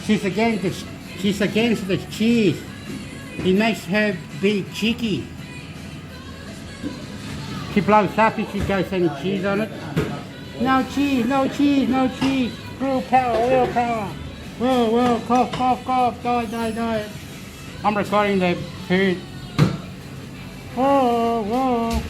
She's against the cheese. It makes her be cheeky. She blows up if she goes any cheese on it. No cheese, no cheese, no cheese. Willpower. Whoa, cough, die. I'm recording the food. Whoa.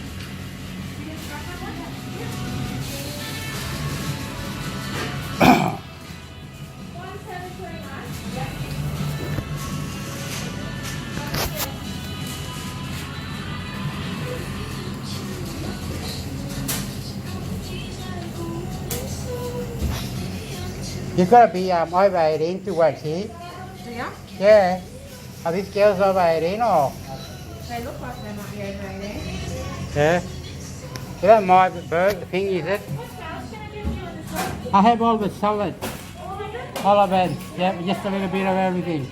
You gotta be over 18 to work here. Yeah? Yeah. Are these girls over 18 or? They look like they might be over 18. Yeah. You don't mind the burger thing, is it? I have all the salad. All of it. Yeah, just a little bit of everything.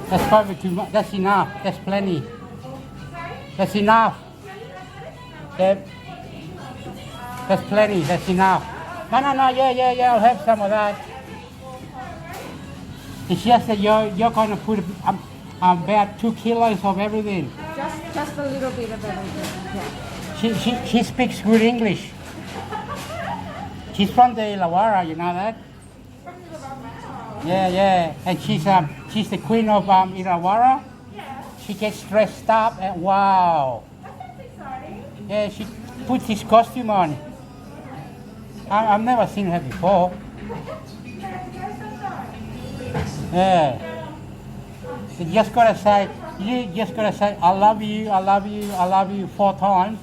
That's probably too much. That's enough. That's plenty. That's enough. Yeah. That's plenty. That's enough. No, yeah, I'll have some of that. It's just that you're going to put about 2 kilos of everything. Just a little bit of everything, yeah. She speaks good English. She's from the Illawarra, you know that? Yeah. And she's the queen of Illawarra. She gets dressed up and wow. Yeah, she puts this costume on. I've never seen her before. Yeah. You just gotta say, I love you 4 times,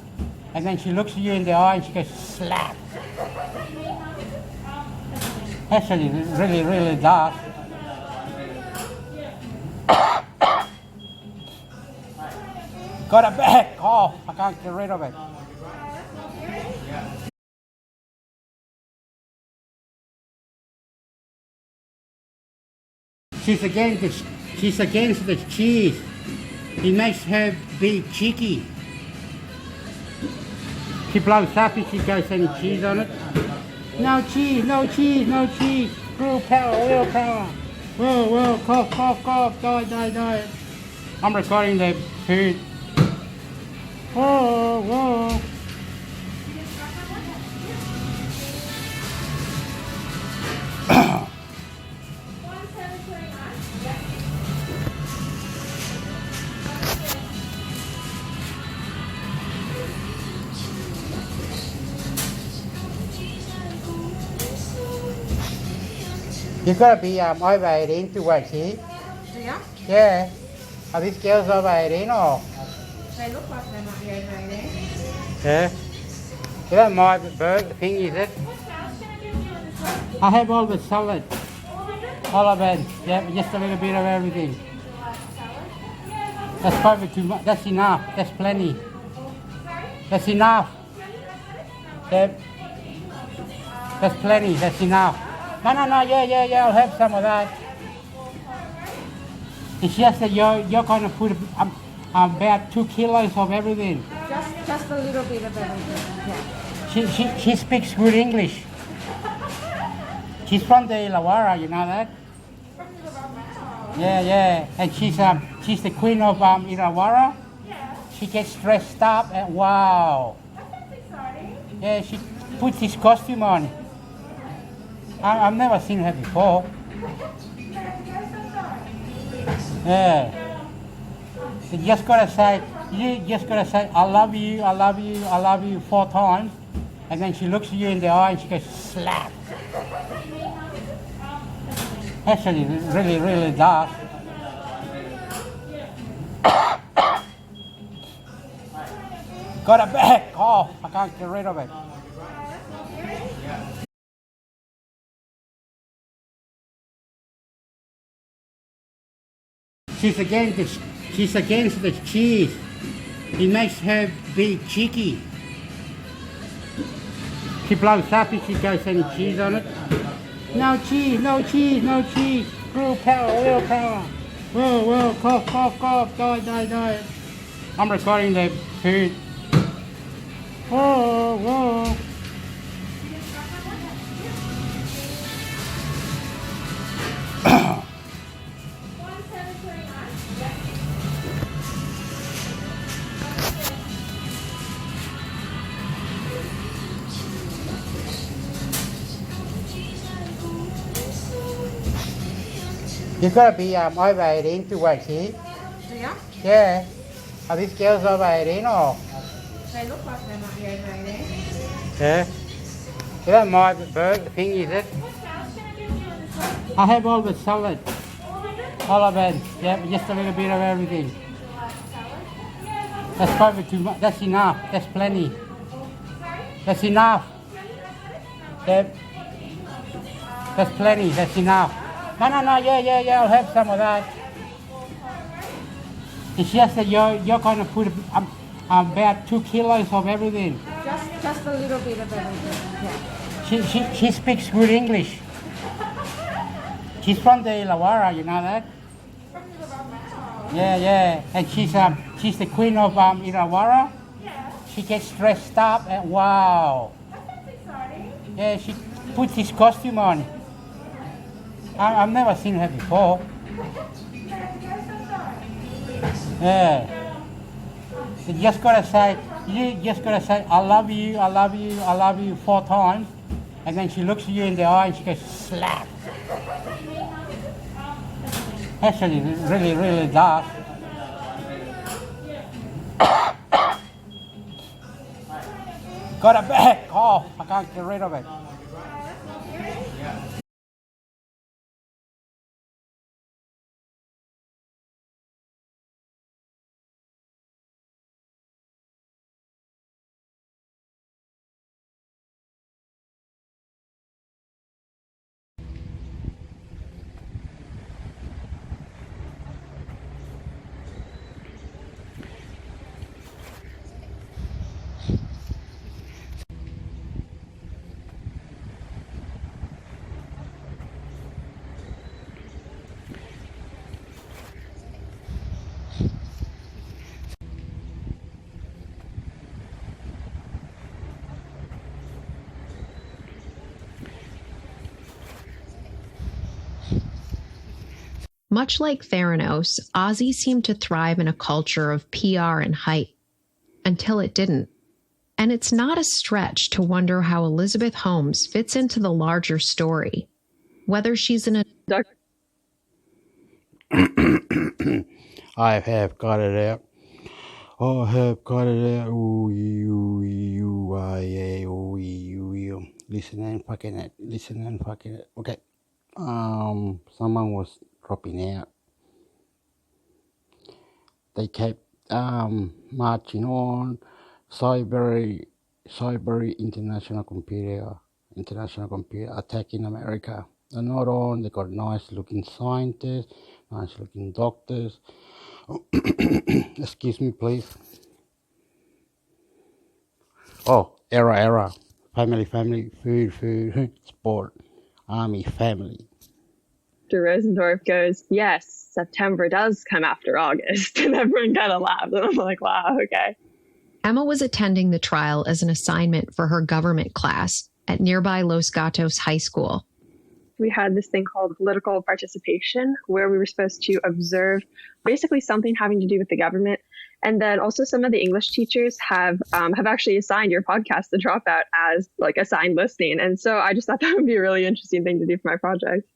and then she looks at you in the eye and she goes, slap. Actually, really does. Got a bad cough. I can't get rid of it. She's against the cheese. It makes her be cheeky. She blows up if she goes any cheese on it. No cheese. Willpower. Whoa, cough, die. I'm recording the food. Whoa. You gotta be over 18 to work here. Yeah? Yeah. Are these girls over 18 or? They look like they might be over 18. Yeah. You don't mind the burger thing, is it? I have all the salad. All of it. Yeah, just a little bit of everything. That's probably too much. That's enough. That's plenty. That's enough. Yeah. That's plenty. That's enough. No, yeah, I'll have some of that. It's just that you're going to put about 2 kilos of everything. Just a little bit of everything, yeah. She speaks good English. She's from the Illawarra, you know that? Yeah. And she's the queen of Illawarra. She gets dressed up and wow. Yeah, she puts this costume on. I've never seen her before. Yeah. You just gotta say, I love you 4 times, and then she looks at you in the eye and she goes, slap. Actually, really does. Got a bad cough. I can't get rid of it. She's against the cheese. It makes her be cheeky. She blows up if she goes any cheese on it. No cheese. Willpower. Whoa, cough, die. I'm recording the food. Whoa. You've got to be over 18 to work here. Yeah? Yeah. Are these girls over 18 or? They look like they might be over 18. Yeah. You don't mind the burger thing, is it? I have all the salad. All of it. Yeah, just a little bit of everything. That's probably too much. That's enough. That's plenty. That's enough. Yep. That's plenty. That's enough. No, yeah. I'll have some of that. It's just that you're going to put about 2 kilos of everything. Just a little bit of everything. Yeah. She speaks good English. She's from the Illawarra, you know that? Yeah. And she's the queen of Illawarra. She gets dressed up and wow. Yeah, she puts this costume on. I've never seen her before. Yeah. You just gotta say, I love you 4 times, and then she looks at you in the eye and she goes, slap. Actually, it really does. Got a bad cough. I can't get rid of it. Much like Theranos, Ozzy seemed to thrive in a culture of PR and hype, until it didn't. And it's not a stretch to wonder how Elizabeth Holmes fits into the larger story. Whether she's an adult. I have got it out. I have got it out. Listen and fucking it. Okay. Someone was dropping out. They kept marching on. Cyber international computer attacking America. And not on, they got nice looking scientists, nice looking doctors. Excuse me, please. Oh, era. Family, food, sport, army, family. Dr. Rosendorf goes, yes, September does come after August. And everyone kind of laughs. And I'm like, wow, okay. Emma was attending the trial as an assignment for her government class at nearby Los Gatos High School. We had this thing called political participation, where we were supposed to observe basically something having to do with the government. And then also some of the English teachers have actually assigned your podcast, The Dropout, as like assigned listening. And so I just thought that would be a really interesting thing to do for my project.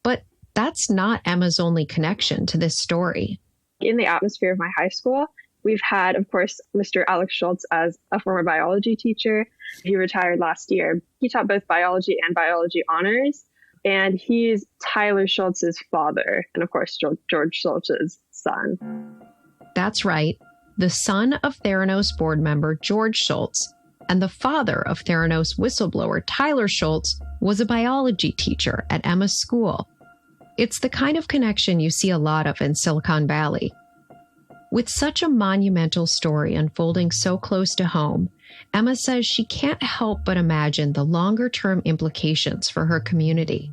But that's not Emma's only connection to this story. In the atmosphere of my high school, we've had, of course, Mr. Alex Schultz as a former biology teacher. He retired last year. He taught both biology and biology honors. And he's Tyler Schultz's father, and of course, George Schultz's son. That's right. The son of Theranos board member George Schultz and the father of Theranos whistleblower Tyler Schultz was a biology teacher at Emma's school. It's the kind of connection you see a lot of in Silicon Valley. With such a monumental story unfolding so close to home, Emma says she can't help but imagine the longer-term implications for her community.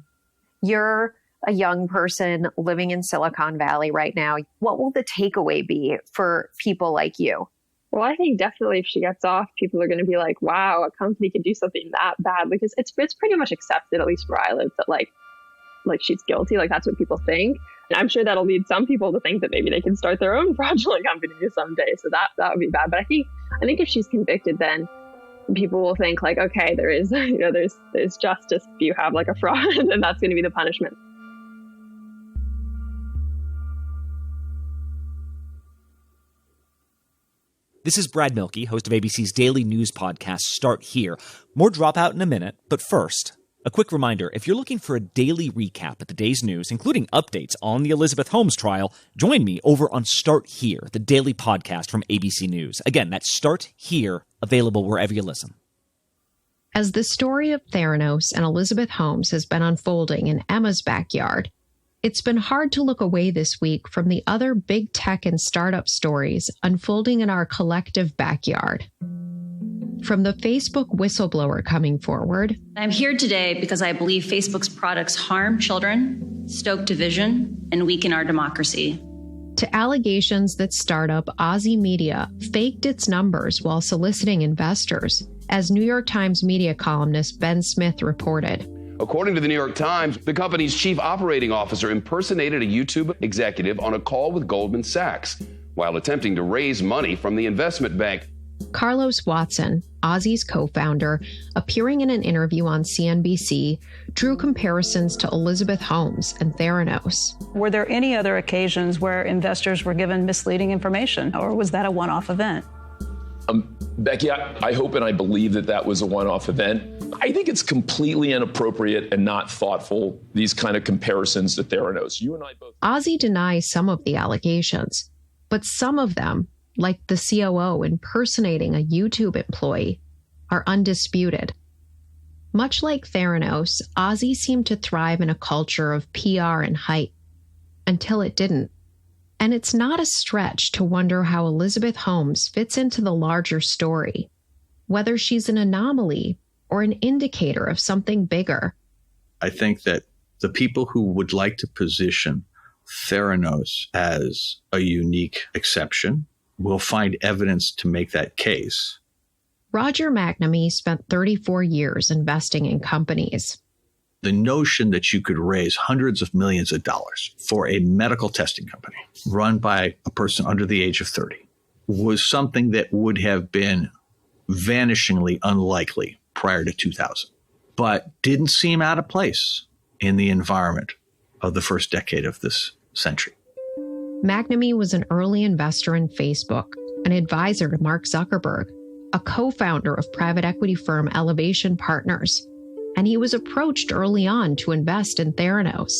You're a young person living in Silicon Valley right now. What will the takeaway be for people like you? Well, I think definitely if she gets off, people are going to be like, wow, a company could do something that bad, because it's pretty much accepted, at least where I live, that like she's guilty. Like that's what people think. And I'm sure that'll lead some people to think that maybe they can start their own fraudulent company someday. So that would be bad. But I think if she's convicted, then people will think like, okay, there is, there's justice if you have like a fraud, and that's going to be the punishment. This is Brad Milkey, host of ABC's daily news podcast, Start Here. More Dropout in a minute, but first, a quick reminder, if you're looking for a daily recap of the day's news, including updates on the Elizabeth Holmes trial, join me over on Start Here, the daily podcast from ABC News. Again, that's Start Here, available wherever you listen. As the story of Theranos and Elizabeth Holmes has been unfolding in Emma's backyard, it's been hard to look away this week from the other big tech and startup stories unfolding in our collective backyard. From the Facebook whistleblower coming forward. I'm here today because I believe Facebook's products harm children, stoke division, and weaken our democracy. To allegations that startup Aussie Media faked its numbers while soliciting investors, as New York Times media columnist Ben Smith reported. According to the New York Times, the company's chief operating officer impersonated a YouTube executive on a call with Goldman Sachs while attempting to raise money from the investment bank. Carlos Watson, Aussie's co-founder, appearing in an interview on CNBC, drew comparisons to Elizabeth Holmes and Theranos. Were there any other occasions where investors were given misleading information, or was that a one-off event? Becky, I hope and I believe that was a one-off event. I think it's completely inappropriate and not thoughtful, these kind of comparisons to Theranos. You and I both... Aussie denies some of the allegations, but some of them, like the COO impersonating a YouTube employee, are undisputed. Much like Theranos, Aussie seemed to thrive in a culture of PR and hype, until it didn't. And it's not a stretch to wonder how Elizabeth Holmes fits into the larger story, whether she's an anomaly or an indicator of something bigger. I think that the people who would like to position Theranos as a unique exception will find evidence to make that case. Roger McNamee spent 34 years investing in companies. The notion that you could raise hundreds of millions of dollars for a medical testing company run by a person under the age of 30 was something that would have been vanishingly unlikely prior to 2000, but didn't seem out of place in the environment of the first decade of this century. McNamee was an early investor in Facebook, an advisor to Mark Zuckerberg, a co-founder of private equity firm Elevation Partners, and he was approached early on to invest in Theranos.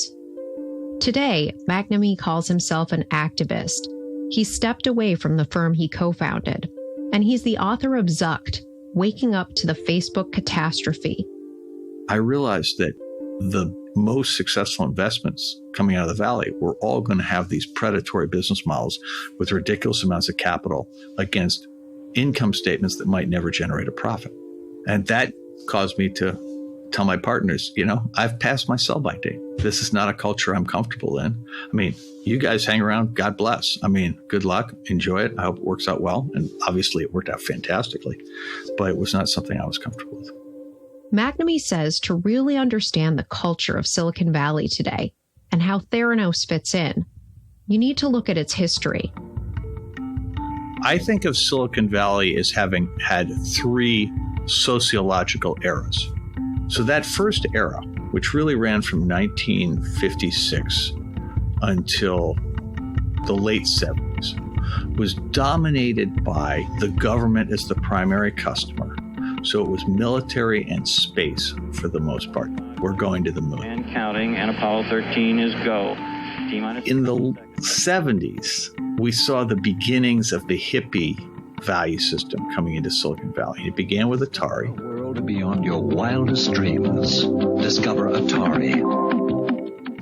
Today, McNamee calls himself an activist. He stepped away from the firm he co-founded, and he's the author of Zucked, Waking Up to the Facebook Catastrophe. I realized that the most successful investments coming out of the Valley were all going to have these predatory business models with ridiculous amounts of capital against income statements that might never generate a profit. And that caused me to tell my partners, I've passed my sell-by date. This is not a culture I'm comfortable in. I mean, you guys hang around, God bless. I mean, good luck, enjoy it. I hope it works out well. And obviously it worked out fantastically, but it was not something I was comfortable with. McNamee says to really understand the culture of Silicon Valley today and how Theranos fits in, you need to look at its history. I think of Silicon Valley as having had three sociological eras. So that first era, which really ran from 1956 until the late 70s, was dominated by the government as the primary customer. So it was military and space for the most part. We're going to the moon. And counting, and Apollo 13 is go. In the 70s, we saw the beginnings of the hippie value system coming into Silicon Valley. It began with Atari. A world beyond your wildest dreams. Discover Atari.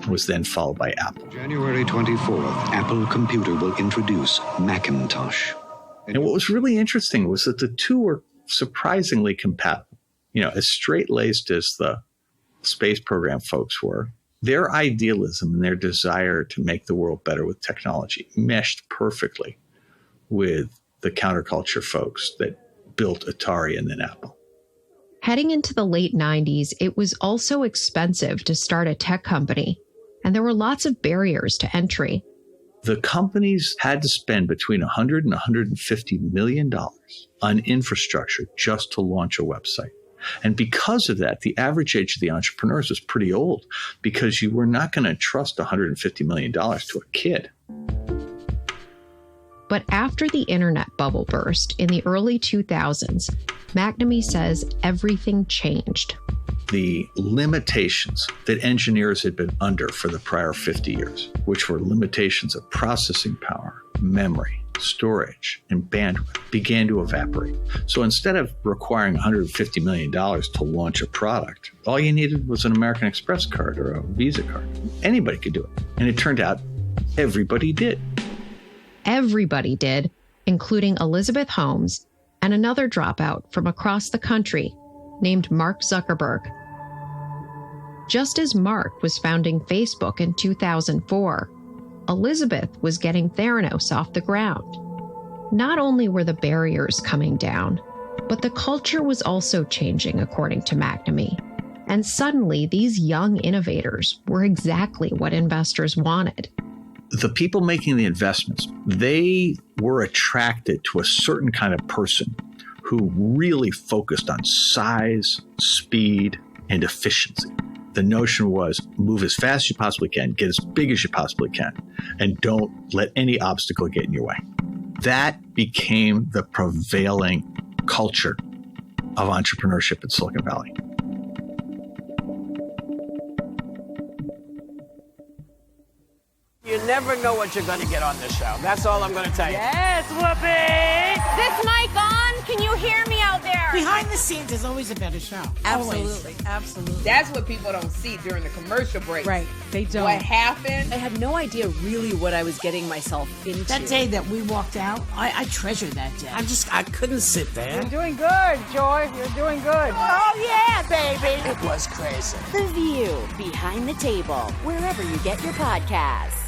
Was then followed by Apple. January 24th, Apple Computer will introduce Macintosh. And what was really interesting was that the two were surprisingly compatible. As straight-laced as the space program folks were, their idealism and their desire to make the world better with technology meshed perfectly with the counterculture folks that built Atari and then Apple. Heading into the late 90s, it was also expensive to start a tech company, and there were lots of barriers to entry. The companies had to spend between $100 and $150 million on infrastructure just to launch a website. And because of that, the average age of the entrepreneurs was pretty old because you were not going to trust $150 million to a kid. But after the internet bubble burst in the early 2000s, McNamee says everything changed. The limitations that engineers had been under for the prior 50 years, which were limitations of processing power, memory, storage, and bandwidth, began to evaporate. So instead of requiring $150 million to launch a product, all you needed was an American Express card or a Visa card. Anybody could do it. And it turned out everybody did. Everybody did, including Elizabeth Holmes and another dropout from across the country named Mark Zuckerberg. Just as Mark was founding Facebook in 2004, Elizabeth was getting Theranos off the ground. Not only were the barriers coming down, but the culture was also changing, according to McNamee. And suddenly, these young innovators were exactly what investors wanted. The people making the investments, they were attracted to a certain kind of person who really focused on size, speed, and efficiency. The notion was move as fast as you possibly can, get as big as you possibly can, and don't let any obstacle get in your way. That became the prevailing culture of entrepreneurship in Silicon Valley. You never know what you're going to get on this show. That's all I'm going to tell you. Yes, Whoopi! This mic on? Can you hear me out there? Behind the scenes is always a better show. Absolutely, absolutely. That's what people don't see during the commercial break. Right, they don't. What happened? I had no idea really what I was getting myself into. That day that we walked out, I treasure that day. I couldn't sit there. You're doing good, Joy. You're doing good. Oh, yeah, baby. It was crazy. The View, Behind the Table, wherever you get your podcasts.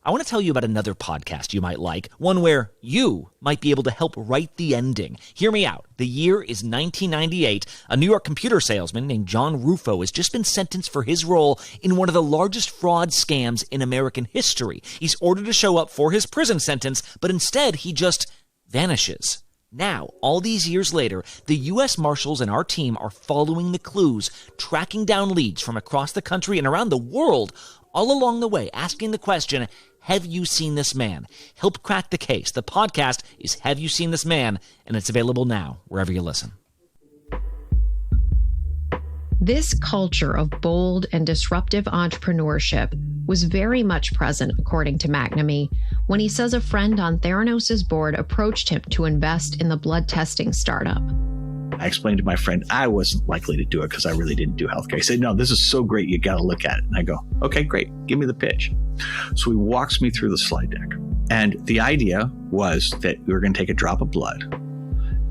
I want to tell you about another podcast you might like, one where you might be able to help write the ending. Hear me out. The year is 1998. A New York computer salesman named John Rufo has just been sentenced for his role in one of the largest fraud scams in American history. He's ordered to show up for his prison sentence, but instead he just vanishes. Now, all these years later, the U.S. Marshals and our team are following the clues, tracking down leads from across the country and around the world, all along the way, asking the question, have you seen this man? Help crack the case. The podcast is Have You Seen This Man? And it's available now, wherever you listen. This culture of bold and disruptive entrepreneurship was very much present, according to McNamee, when he says a friend on Theranos' board approached him to invest in the blood testing startup. I explained to my friend I wasn't likely to do it because I really didn't do healthcare. He said, no, this is so great, you got to look at it. And I go, okay, great, give me the pitch. So he walks me through the slide deck. And the idea was that we were going to take a drop of blood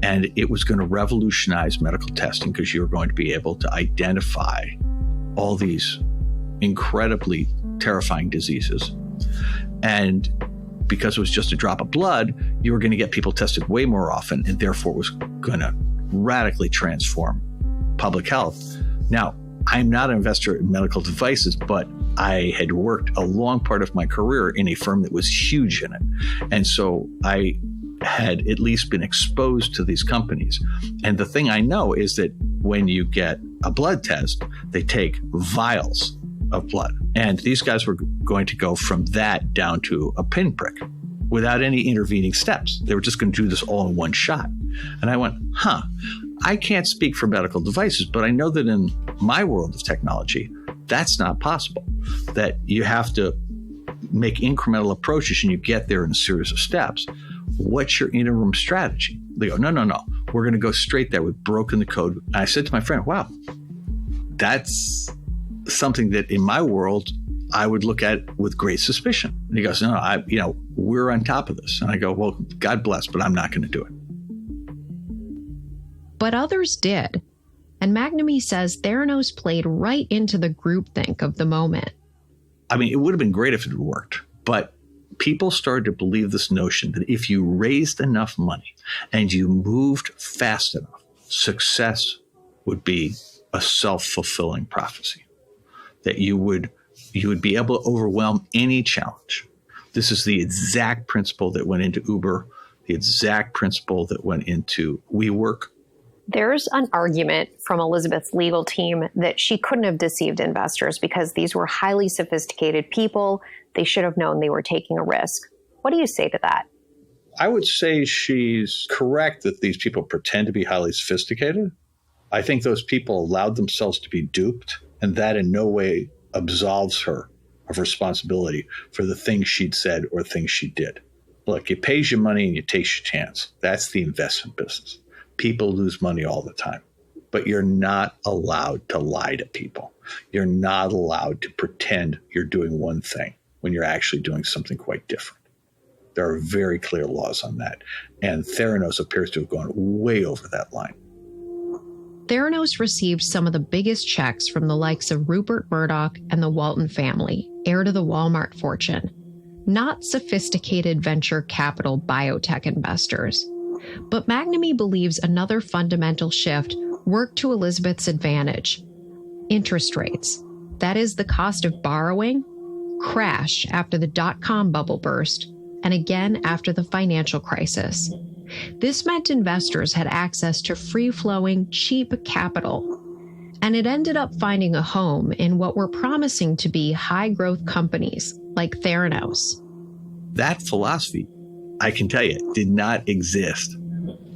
and it was going to revolutionize medical testing because you were going to be able to identify all these incredibly terrifying diseases. And because it was just a drop of blood, you were going to get people tested way more often, and therefore it was going to radically transform public health. Now, I'm not an investor in medical devices, but I had worked a long part of my career in a firm that was huge in it. And so I had at least been exposed to these companies. And the thing I know is that when you get a blood test, they take vials of blood. And these guys were going to go from that down to a pinprick without any intervening steps. They were just going to do this all in one shot. And I went, I can't speak for medical devices, but I know that in my world of technology, that's not possible. That you have to make incremental approaches and you get there in a series of steps. What's your interim strategy? They go, no. We're going to go straight there. We've broken the code. And I said to my friend, wow, that's something that in my world, I would look at with great suspicion. And he goes, no, we're on top of this. And I go, well, God bless, but I'm not going to do it. But others did. And McNamee says Theranos played right into the groupthink of the moment. I mean, it would have been great if it had worked, but people started to believe this notion that if you raised enough money and you moved fast enough, success would be a self-fulfilling prophecy, that you would be able to overwhelm any challenge. This is the exact principle that went into Uber, the exact principle that went into WeWork. There's an argument from Elizabeth's legal team that she couldn't have deceived investors because these were highly sophisticated people. They should have known they were taking a risk. What do you say to that? I would say she's correct that these people pretend to be highly sophisticated. I think those people allowed themselves to be duped, and that in no way absolves her of responsibility for the things she'd said or things she did. Look, it pays you money and you take your chance. That's the investment business. People lose money all the time, but you're not allowed to lie to people. You're not allowed to pretend you're doing one thing when you're actually doing something quite different. There are very clear laws on that, and Theranos appears to have gone way over that line. Theranos received some of the biggest checks from the likes of Rupert Murdoch and the Walton family, heir to the Walmart fortune. Not sophisticated venture capital biotech investors. But McNamee believes another fundamental shift worked to Elizabeth's advantage. Interest rates, that is the cost of borrowing, crash after the dot-com bubble burst, and again after the financial crisis. This meant investors had access to free-flowing, cheap capital, and it ended up finding a home in what were promising to be high-growth companies like Theranos. That philosophy, I can tell you, did not exist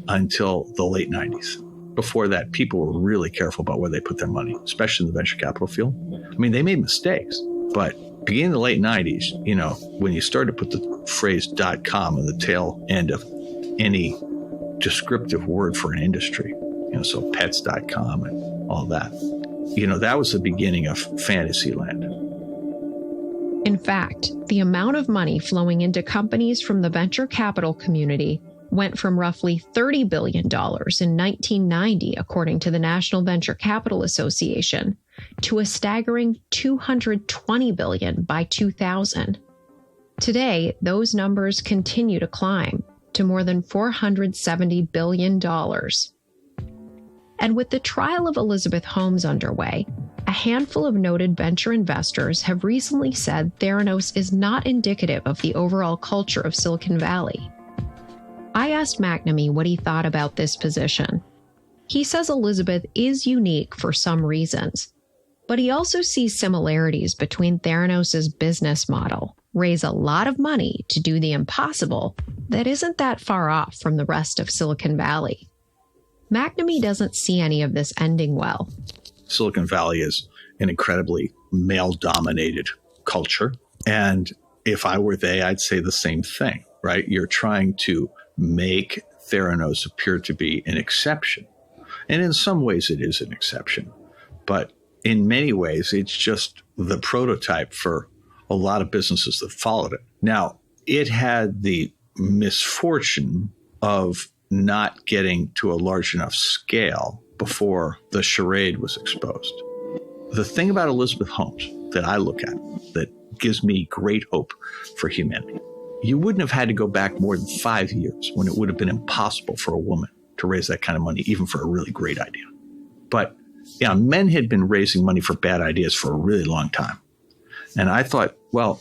until the late 90s. Before that, people were really careful about where they put their money, especially in the venture capital field. I mean, they made mistakes, but beginning in the late 90s, you know, when you started to put the phrase .com on the tail end of any descriptive word for an industry, you know, so pets.com and all that, you know, that was the beginning of Fantasyland. In fact, the amount of money flowing into companies from the venture capital community went from roughly $30 billion in 1990, according to the National Venture Capital Association, to a staggering $220 billion by 2000. Today, those numbers continue to climb to more than $470 billion. And with the trial of Elizabeth Holmes underway, a handful of noted venture investors have recently said Theranos is not indicative of the overall culture of Silicon Valley. I asked McNamee what he thought about this position. He says Elizabeth is unique for some reasons, but he also sees similarities between Theranos' business model, raise a lot of money to do the impossible, that isn't that far off from the rest of Silicon Valley. McNamee doesn't see any of this ending well. Silicon Valley is an incredibly male-dominated culture, and if I were they, I'd say the same thing, right? You're trying to make Theranos appear to be an exception. And in some ways it is an exception. But in many ways, it's just the prototype for a lot of businesses that followed it. Now, it had the misfortune of not getting to a large enough scale before the charade was exposed. The thing about Elizabeth Holmes that I look at that gives me great hope for humanity, you wouldn't have had to go back more than 5 years when it would have been impossible for a woman to raise that kind of money, even for a really great idea. But yeah, men had been raising money for bad ideas for a really long time. And I thought, well,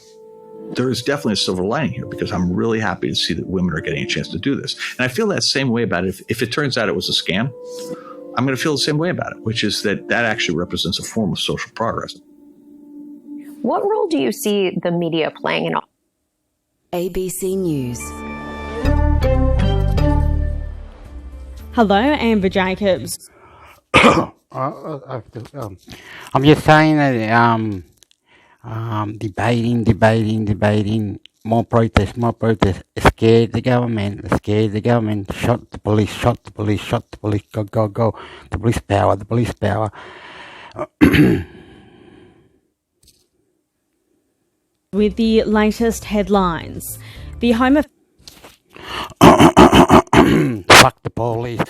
there is definitely a silver lining here, because I'm really happy to see that women are getting a chance to do this. And I feel that same way about it. If it turns out it was a scam, I'm going to feel the same way about it, which is that actually represents a form of social progress. What role do you see the media playing in all? ABC News. Hello, Amber Jacobs. I'm just saying that debating, more protests, scared the government, shot the police, go, the police power. With the latest headlines, the Home of Fuck the police.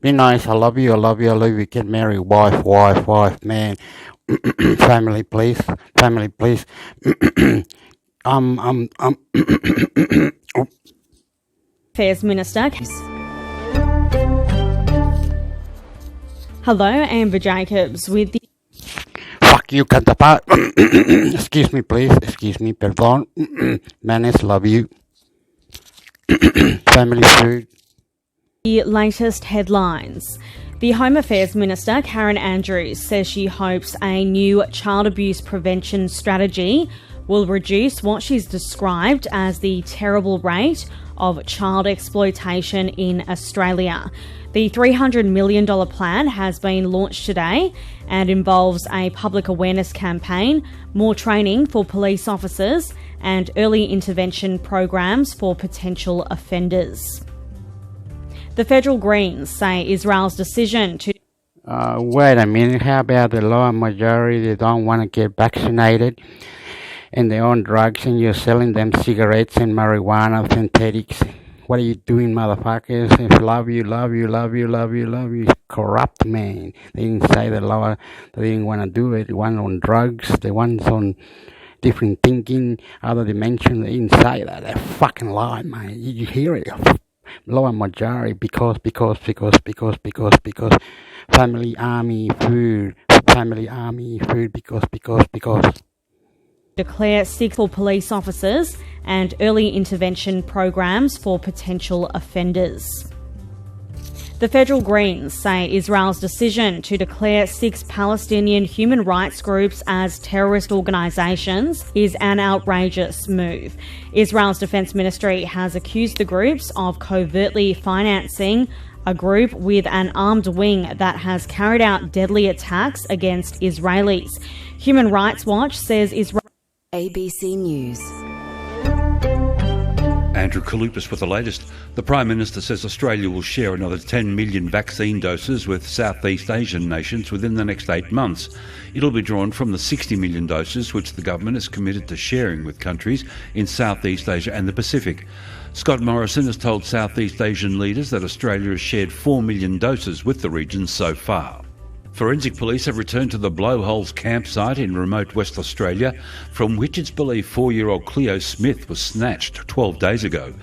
Be nice, I love you, get married, wife, man. Family, please. Affairs Minister. Hello, Amber Jacobs with the... Fuck you, counterpart. Excuse me, please. Perdón. Manes, love you. Family food. The latest headlines. The Home Affairs Minister, Karen Andrews, says she hopes a new child abuse prevention strategy will reduce what she's described as the terrible rate of child exploitation in Australia. The $300 million plan has been launched today and involves a public awareness campaign, more training for police officers, and early intervention programs for potential offenders. The federal Greens say Israel's decision to... Wait a minute, how about the lower majority that don't want to get vaccinated and they own drugs and you're selling them cigarettes and marijuana, synthetics? What are you doing, motherfuckers? If love you, corrupt, man. They didn't say the lower, they didn't want to do it. One on drugs, the ones on different thinking, other dimension, they didn't say that. They fucking lie, man. You hear it? Lower majority because family army food because declare 6 for police officers and early intervention programs for potential offenders. The federal Greens say Israel's decision to declare 6 Palestinian human rights groups as terrorist organisations is an outrageous move. Israel's Defence Ministry has accused the groups of covertly financing a group with an armed wing that has carried out deadly attacks against Israelis. Human Rights Watch says Israel... ABC News. Andrew Kalupis with the latest. The Prime Minister says Australia will share another 10 million vaccine doses with Southeast Asian nations within the next 8 months. It'll be drawn from the 60 million doses which the government is committed to sharing with countries in Southeast Asia and the Pacific. Scott Morrison has told Southeast Asian leaders that Australia has shared 4 million doses with the region so far. Forensic police have returned to the Blowholes campsite in remote West Australia, from which it's believed 4-year-old Cleo Smith was snatched 12 days ago.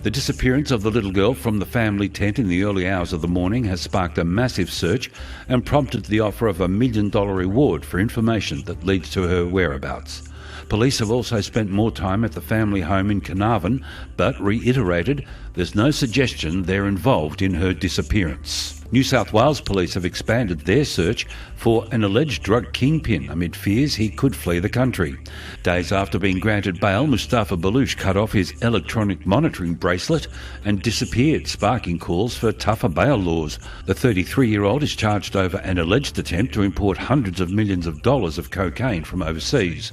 The disappearance of the little girl from the family tent in the early hours of the morning has sparked a massive search and prompted the offer of $1 million reward for information that leads to her whereabouts. Police have also spent more time at the family home in Carnarvon, but reiterated there's no suggestion they're involved in her disappearance. New South Wales police have expanded their search for an alleged drug kingpin amid fears he could flee the country. Days after being granted bail, Mustafa Balouch cut off his electronic monitoring bracelet and disappeared, sparking calls for tougher bail laws. The 33-year-old is charged over an alleged attempt to import hundreds of millions of dollars of cocaine from overseas.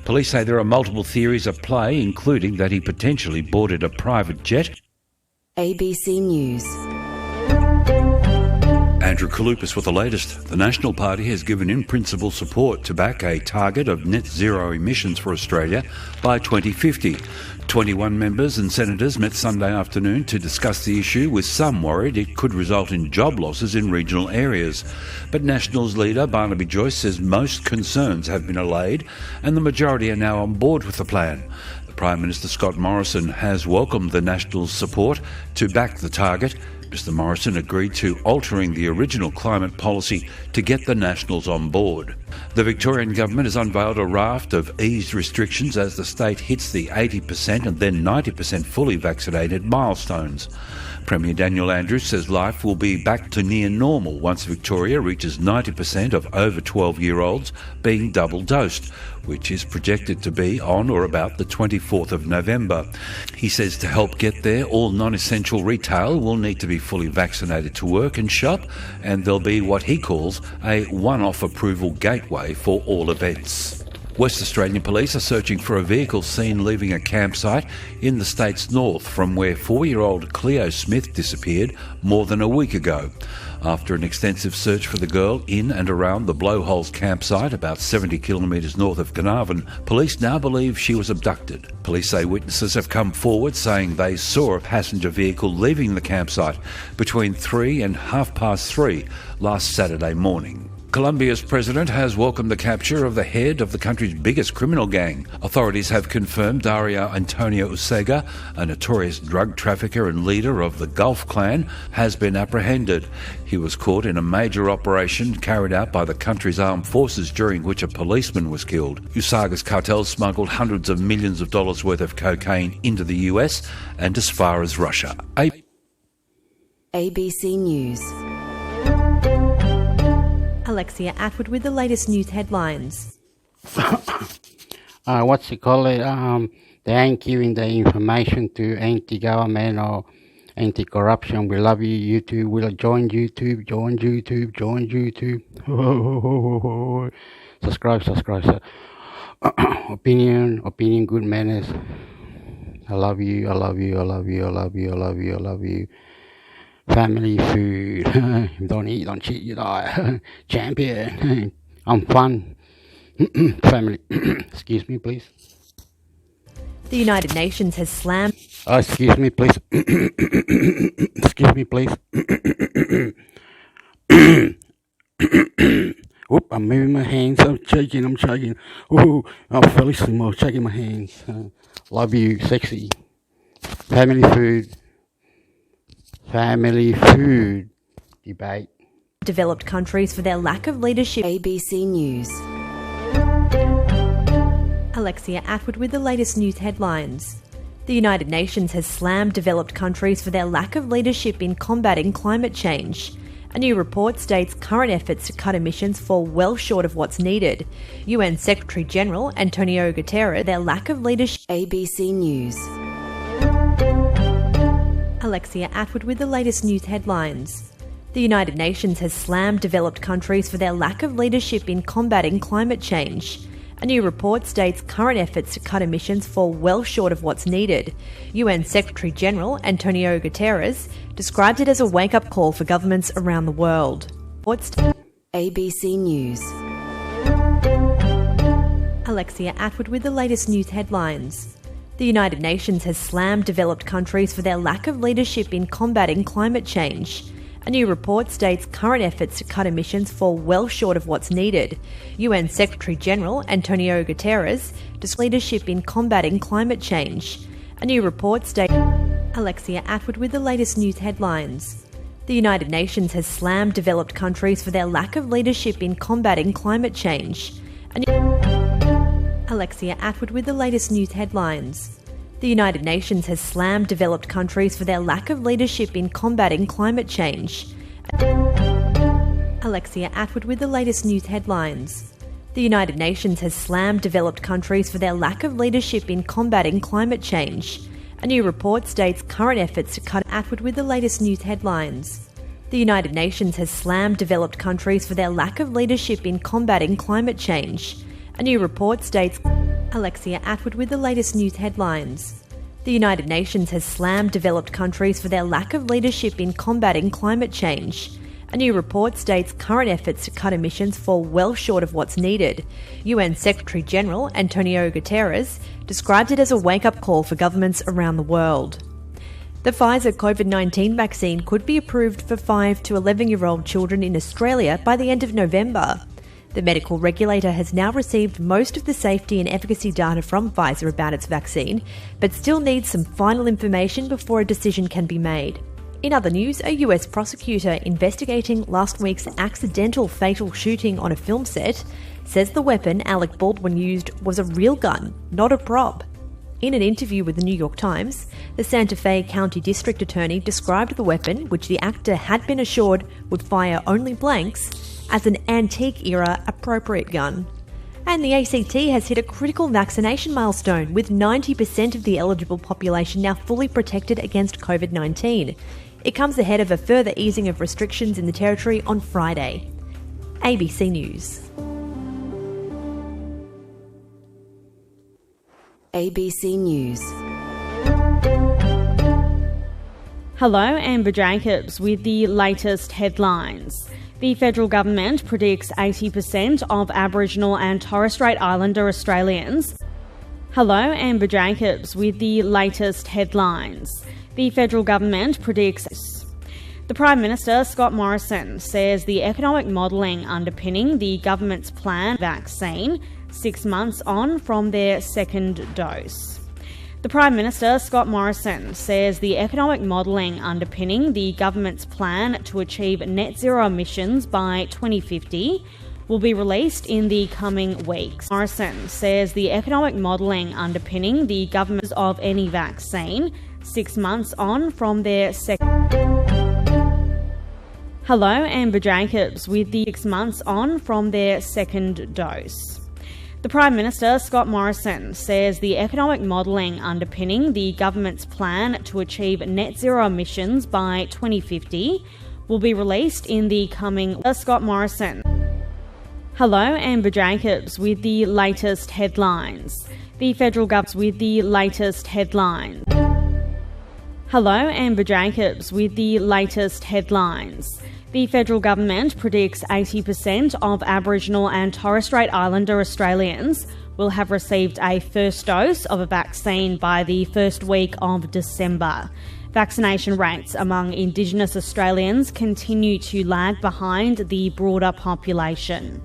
Police say there are multiple theories at play, including that he potentially boarded a private jet. ABC News. Andrew Kalupis with the latest. The National Party has given in-principle support to back a target of net zero emissions for Australia by 2050. 21 members and senators met Sunday afternoon to discuss the issue, with some worried it could result in job losses in regional areas. But Nationals leader Barnaby Joyce says most concerns have been allayed and the majority are now on board with the plan. Prime Minister Scott Morrison has welcomed the Nationals' support to back the target. Mr Morrison agreed to altering the original climate policy to get the Nationals on board. The Victorian government has unveiled a raft of eased restrictions as the state hits the 80% and then 90% fully vaccinated milestones. Premier Daniel Andrews says life will be back to near normal once Victoria reaches 90% of over 12-year-olds being double-dosed, which is projected to be on or about the 24th of November. He says to help get there, all non-essential retail will need to be fully vaccinated to work and shop, and there'll be what he calls a one-off approval gateway for all events. West Australian police are searching for a vehicle seen leaving a campsite in the state's north from where 4-year-old Cleo Smith disappeared more than a week ago. After an extensive search for the girl in and around the Blowholes campsite, about 70 kilometres north of Carnarvon, police now believe she was abducted. Police say witnesses have come forward saying they saw a passenger vehicle leaving the campsite between 3 and 3:30 last Saturday morning. Colombia's president has welcomed the capture of the head of the country's biggest criminal gang. Authorities have confirmed Dario Antonio Usega, a notorious drug trafficker and leader of the Gulf Clan, has been apprehended. He was caught in a major operation carried out by the country's armed forces during which a policeman was killed. Usaga's cartel smuggled hundreds of millions of dollars worth of cocaine into the US and as far as Russia. ABC News. Alexia Atwood with the latest news headlines. what's it called? They ain't giving the information to anti-government or anti-corruption. We love you, YouTube. We'll join YouTube. Subscribe. Opinion, good manners. I love you. Family food. Don't eat, don't cheat, you die. Champion. I'm fun. Family. Excuse me, please. The United Nations has slammed... Excuse me, please. Excuse me, please. Whoop, I'm moving my hands. I'm shaking. Ooh, I'm felicissimo, shaking my hands. Love you, sexy. Family food debate. Developed countries for their lack of leadership. ABC News. Alexia Atwood with the latest news headlines. The United Nations has slammed developed countries for their lack of leadership in combating climate change. A new report states current efforts to cut emissions fall well short of what's needed. UN Secretary-General Antonio Guterres, their lack of leadership. ABC News. Alexia Atwood with the latest news headlines. The United Nations has slammed developed countries for their lack of leadership in combating climate change. A new report states current efforts to cut emissions fall well short of what's needed. UN Secretary-General Antonio Guterres described it as a wake-up call for governments around the world. ABC News. Alexia Atwood with the latest news headlines. The United Nations has slammed developed countries for their lack of leadership in combating climate change. A new report states current efforts to cut emissions fall well short of what's needed. UN Secretary-General Antonio Guterres described leadership in combating climate change. A new report states... Alexia Atwood with the latest news headlines. The United Nations has slammed developed countries for their lack of leadership in combating climate change. Alexia Atwood with the latest news headlines. The United Nations has slammed developed countries for their lack of leadership in combating climate change. Alexia Atwood with the latest news headlines. The United Nations has slammed developed countries for their lack of leadership in combating climate change. A new report states current efforts to cut Atwood with the latest news headlines. The United Nations has slammed developed countries for their lack of leadership in combating climate change. A new report states... Alexia Atwood with the latest news headlines. The United Nations has slammed developed countries for their lack of leadership in combating climate change. A new report states current efforts to cut emissions fall well short of what's needed. UN Secretary-General Antonio Guterres described it as a wake-up call for governments around the world. The Pfizer COVID-19 vaccine could be approved for 5 to 11-year-old children in Australia by the end of November. The medical regulator has now received most of the safety and efficacy data from Pfizer about its vaccine, but still needs some final information before a decision can be made. In other news, a US prosecutor investigating last week's accidental fatal shooting on a film set says the weapon Alec Baldwin used was a real gun, not a prop. In an interview with the New York Times, the Santa Fe County District Attorney described the weapon, which the actor had been assured would fire only blanks, as an antique-era appropriate gun. And the ACT has hit a critical vaccination milestone, with 90% of the eligible population now fully protected against COVID-19. It comes ahead of a further easing of restrictions in the territory on Friday. ABC News. ABC News. Hello, Amber Jacobs with the latest headlines. The federal government predicts 80% of Aboriginal and Torres Strait Islander Australians. Hello, Amber Jacobs with the latest headlines. The federal government predicts... The Prime Minister, Scott Morrison, says the economic modelling underpinning the government's planned vaccine 6 months on from their second dose. The Prime Minister, Scott Morrison, says the economic modelling underpinning the government's plan to achieve net zero emissions by 2050 will be released in the coming weeks. Morrison says the economic modelling underpinning the government of any vaccine 6 months on from their second... Hello, Amber Jacobs with the 6 months on from their second dose. The Prime Minister, Scott Morrison, says the economic modelling underpinning the government's plan to achieve net zero emissions by 2050 will be released in the coming... Scott Morrison. Hello, Amber Jacobs with the latest headlines. The federal government with the latest headlines. Hello, Amber Jacobs with the latest headlines. The federal government predicts 80% of Aboriginal and Torres Strait Islander Australians will have received a first dose of a vaccine by the first week of December. Vaccination rates among Indigenous Australians continue to lag behind the broader population.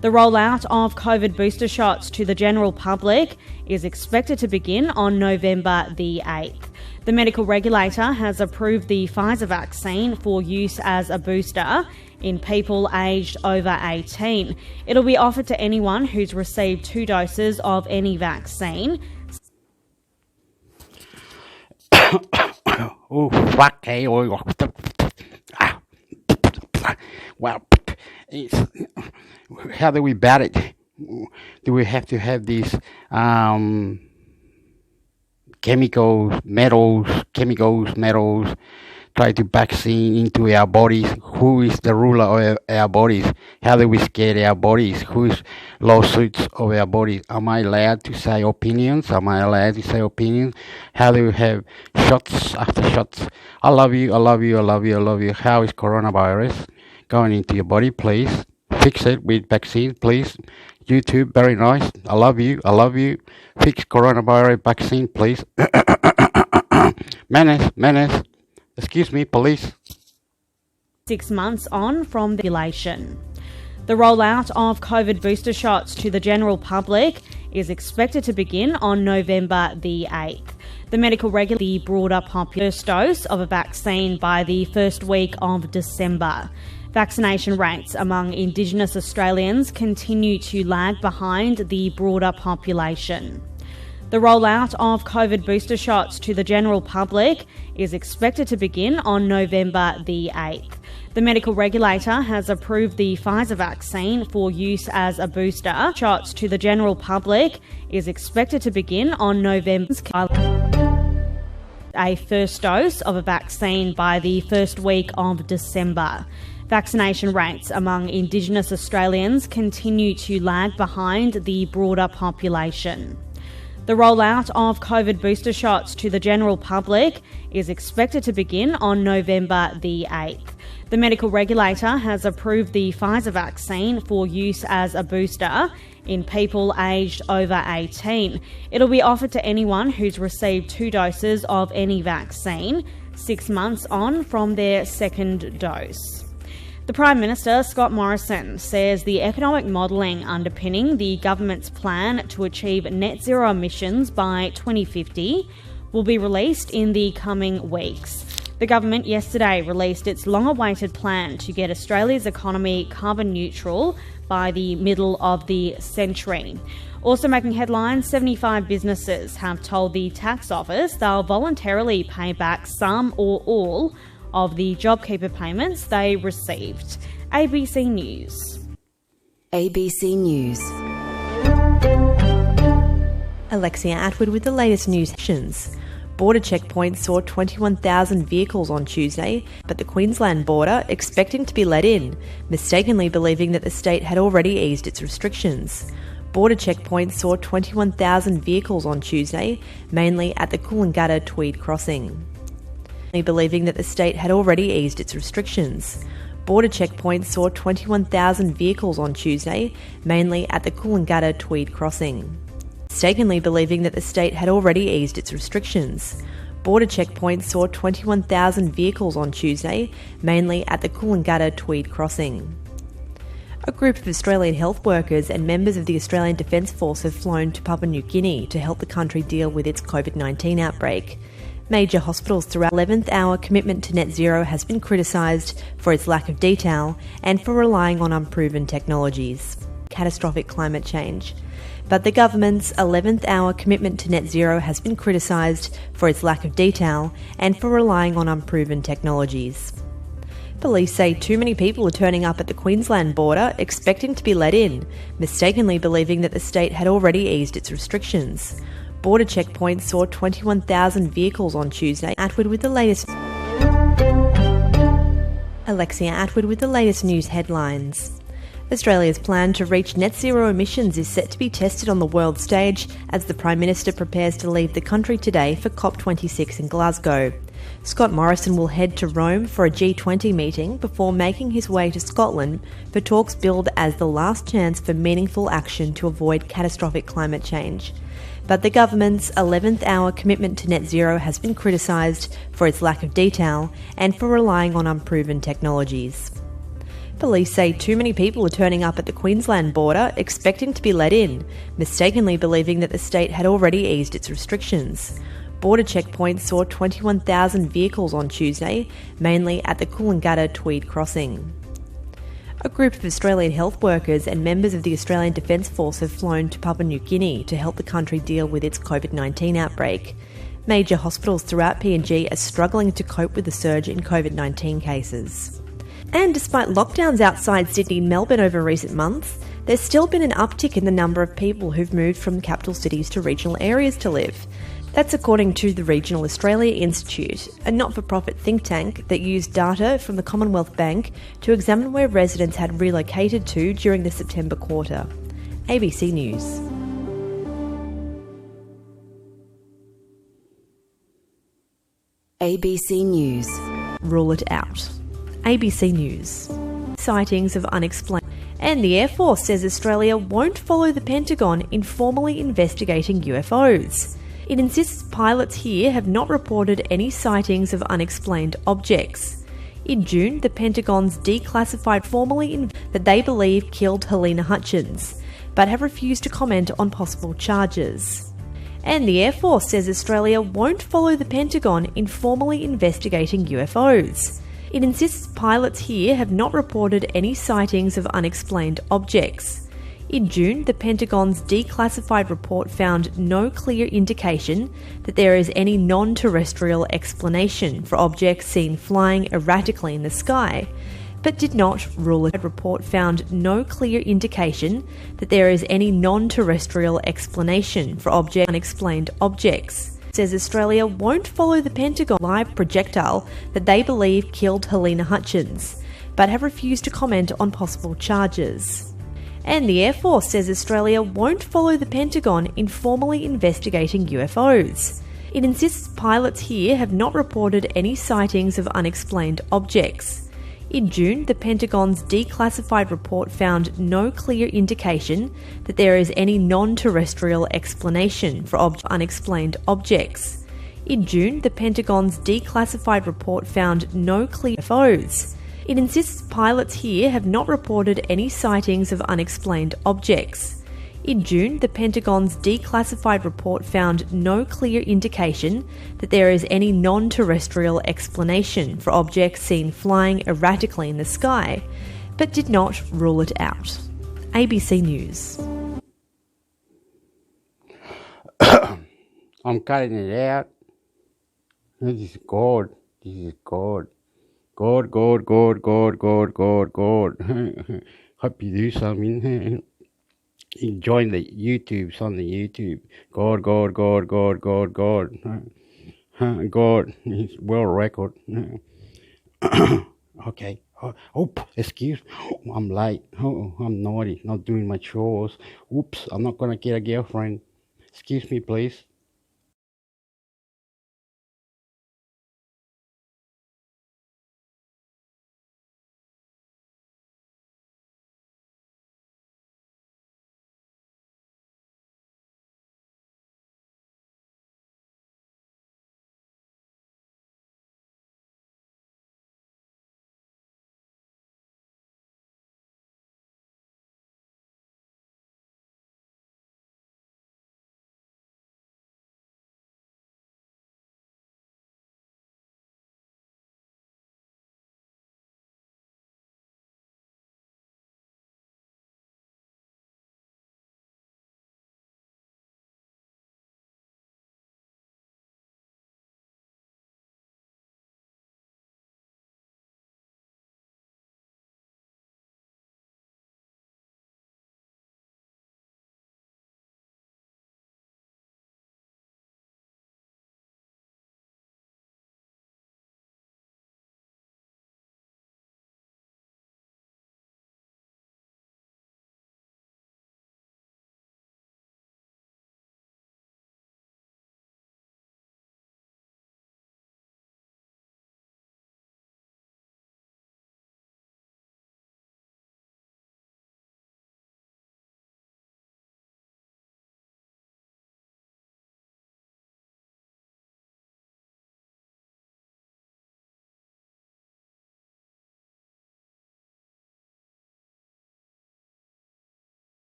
The rollout of COVID booster shots to the general public is expected to begin on November the 8th. The medical regulator has approved the Pfizer vaccine for use as a booster in people aged over 18. It'll be offered to anyone who's received 2 doses of any vaccine. Oh, fuck, hey, well, how do we bat it? Do we have to have these chemicals, metals, try to vaccine into our bodies? Who is the ruler of our bodies? How do we scare our bodies? Who's lawsuits of our bodies? Am I allowed to say opinions? How do we have shots after shots? I love you. How is coronavirus going into your body? Please fix it with vaccine, please. YouTube, very nice. I love you. Fix coronavirus vaccine, please. Menace. Excuse me, police. 6 months on from the population. The rollout of COVID booster shots to the general public is expected to begin on November the 8th. The medical regulator, the broader population, first dose of a vaccine by the first week of December. Vaccination rates among Indigenous Australians continue to lag behind the broader population. The rollout of COVID booster shots to the general public is expected to begin on November the 8th. The medical regulator has approved the Pfizer vaccine for use as a booster. Shots to the general public is expected to begin on November. A first dose of a vaccine by the first week of December. Vaccination rates among Indigenous Australians continue to lag behind the broader population. The rollout of COVID booster shots to the general public is expected to begin on November the 8th. The medical regulator has approved the Pfizer vaccine for use as a booster in people aged over 18. It'll be offered to anyone who's received 2 doses of any vaccine 6 months on from their second dose. The Prime Minister, Scott Morrison, says the economic modelling underpinning the government's plan to achieve net zero emissions by 2050 will be released in the coming weeks. The government yesterday released its long-awaited plan to get Australia's economy carbon neutral by the middle of the century. Also making headlines, 75 businesses have told the tax office they'll voluntarily pay back some or all of the JobKeeper payments they received. ABC News. ABC News. Alexia Atwood with the latest news sections. Border checkpoints saw 21,000 vehicles on Tuesday, but the Queensland border expecting to be let in, mistakenly believing that the state had already eased its restrictions. Border checkpoints saw 21,000 vehicles on Tuesday, mainly at the Coolangatta Tweed crossing. Believing that the state had already eased its restrictions. Border checkpoints saw 21,000 vehicles on Tuesday, mainly at the Coolangatta Tweed crossing. Mistakenly believing that the state had already eased its restrictions. Border checkpoints saw 21,000 vehicles on Tuesday, mainly at the Coolangatta Tweed crossing. A group of Australian health workers and members of the Australian Defence Force have flown to Papua New Guinea to help the country deal with its COVID-19 outbreak. Major hospitals throughout the 11th hour commitment to net zero has been criticised for its lack of detail and for relying on unproven technologies. Catastrophic climate change. But the government's 11th hour commitment to net zero has been criticised for its lack of detail and for relying on unproven technologies. Police say too many people are turning up at the Queensland border expecting to be let in, mistakenly believing that the state had already eased its restrictions. Border checkpoints saw 21,000 vehicles on Tuesday. Atwood with the latest. Alexia Atwood with the latest news headlines. Australia's plan to reach net zero emissions is set to be tested on the world stage as the Prime Minister prepares to leave the country today for COP26 in Glasgow. Scott Morrison will head to Rome for a G20 meeting before making his way to Scotland for talks billed as the last chance for meaningful action to avoid catastrophic climate change. But the government's 11th hour commitment to net zero has been criticised for its lack of detail and for relying on unproven technologies. Police say too many people are turning up at the Queensland border expecting to be let in, mistakenly believing that the state had already eased its restrictions. Border checkpoints saw 21,000 vehicles on Tuesday, mainly at the Coolangatta Tweed crossing. A group of Australian health workers and members of the Australian Defence Force have flown to Papua New Guinea to help the country deal with its COVID-19 outbreak. Major hospitals throughout PNG are struggling to cope with the surge in COVID-19 cases. And despite lockdowns outside Sydney and Melbourne over recent months, there's still been an uptick in the number of people who've moved from capital cities to regional areas to live. That's according to the Regional Australia Institute, a not-for-profit think tank that used data from the Commonwealth Bank to examine where residents had relocated to during the September quarter. ABC News. ABC News. Rule it out. ABC News. Sightings of unexplained. And the Air Force says Australia won't follow the Pentagon in formally investigating UFOs. It insists pilots here have not reported any sightings of unexplained objects. In June, the Pentagon's declassified formally that they believe killed Helena Hutchins, but have refused to comment on possible charges. And the Air Force says Australia won't follow the Pentagon in formally investigating UFOs. It insists pilots here have not reported any sightings of unexplained objects. In June, the Pentagon's declassified report found no clear indication that there is any non-terrestrial explanation for objects seen flying erratically in the sky, but did not rule it. The report found no clear indication that there is any non-terrestrial explanation for unexplained objects. It says Australia won't follow the Pentagon live projectile that they believe killed Helena Hutchins, but have refused to comment on possible charges. And the Air Force says Australia won't follow the Pentagon in formally investigating UFOs. It insists pilots here have not reported any sightings of unexplained objects. In June, the Pentagon's declassified report found no clear indication that there is any non-terrestrial explanation for unexplained objects. In June, the Pentagon's declassified report found no clear UFOs. It insists pilots here have not reported any sightings of unexplained objects. In June, the Pentagon's declassified report found no clear indication that there is any non-terrestrial explanation for objects seen flying erratically in the sky, but did not rule it out. ABC News. I'm cutting it out. This is God. This is God. God. Hope you do something. Join the YouTube's on the YouTube. God. God. It's world record. Okay. Oh, excuse me. I'm late. Oh, I'm naughty. Not doing my chores. Oops, I'm not gonna get a girlfriend. Excuse me, please.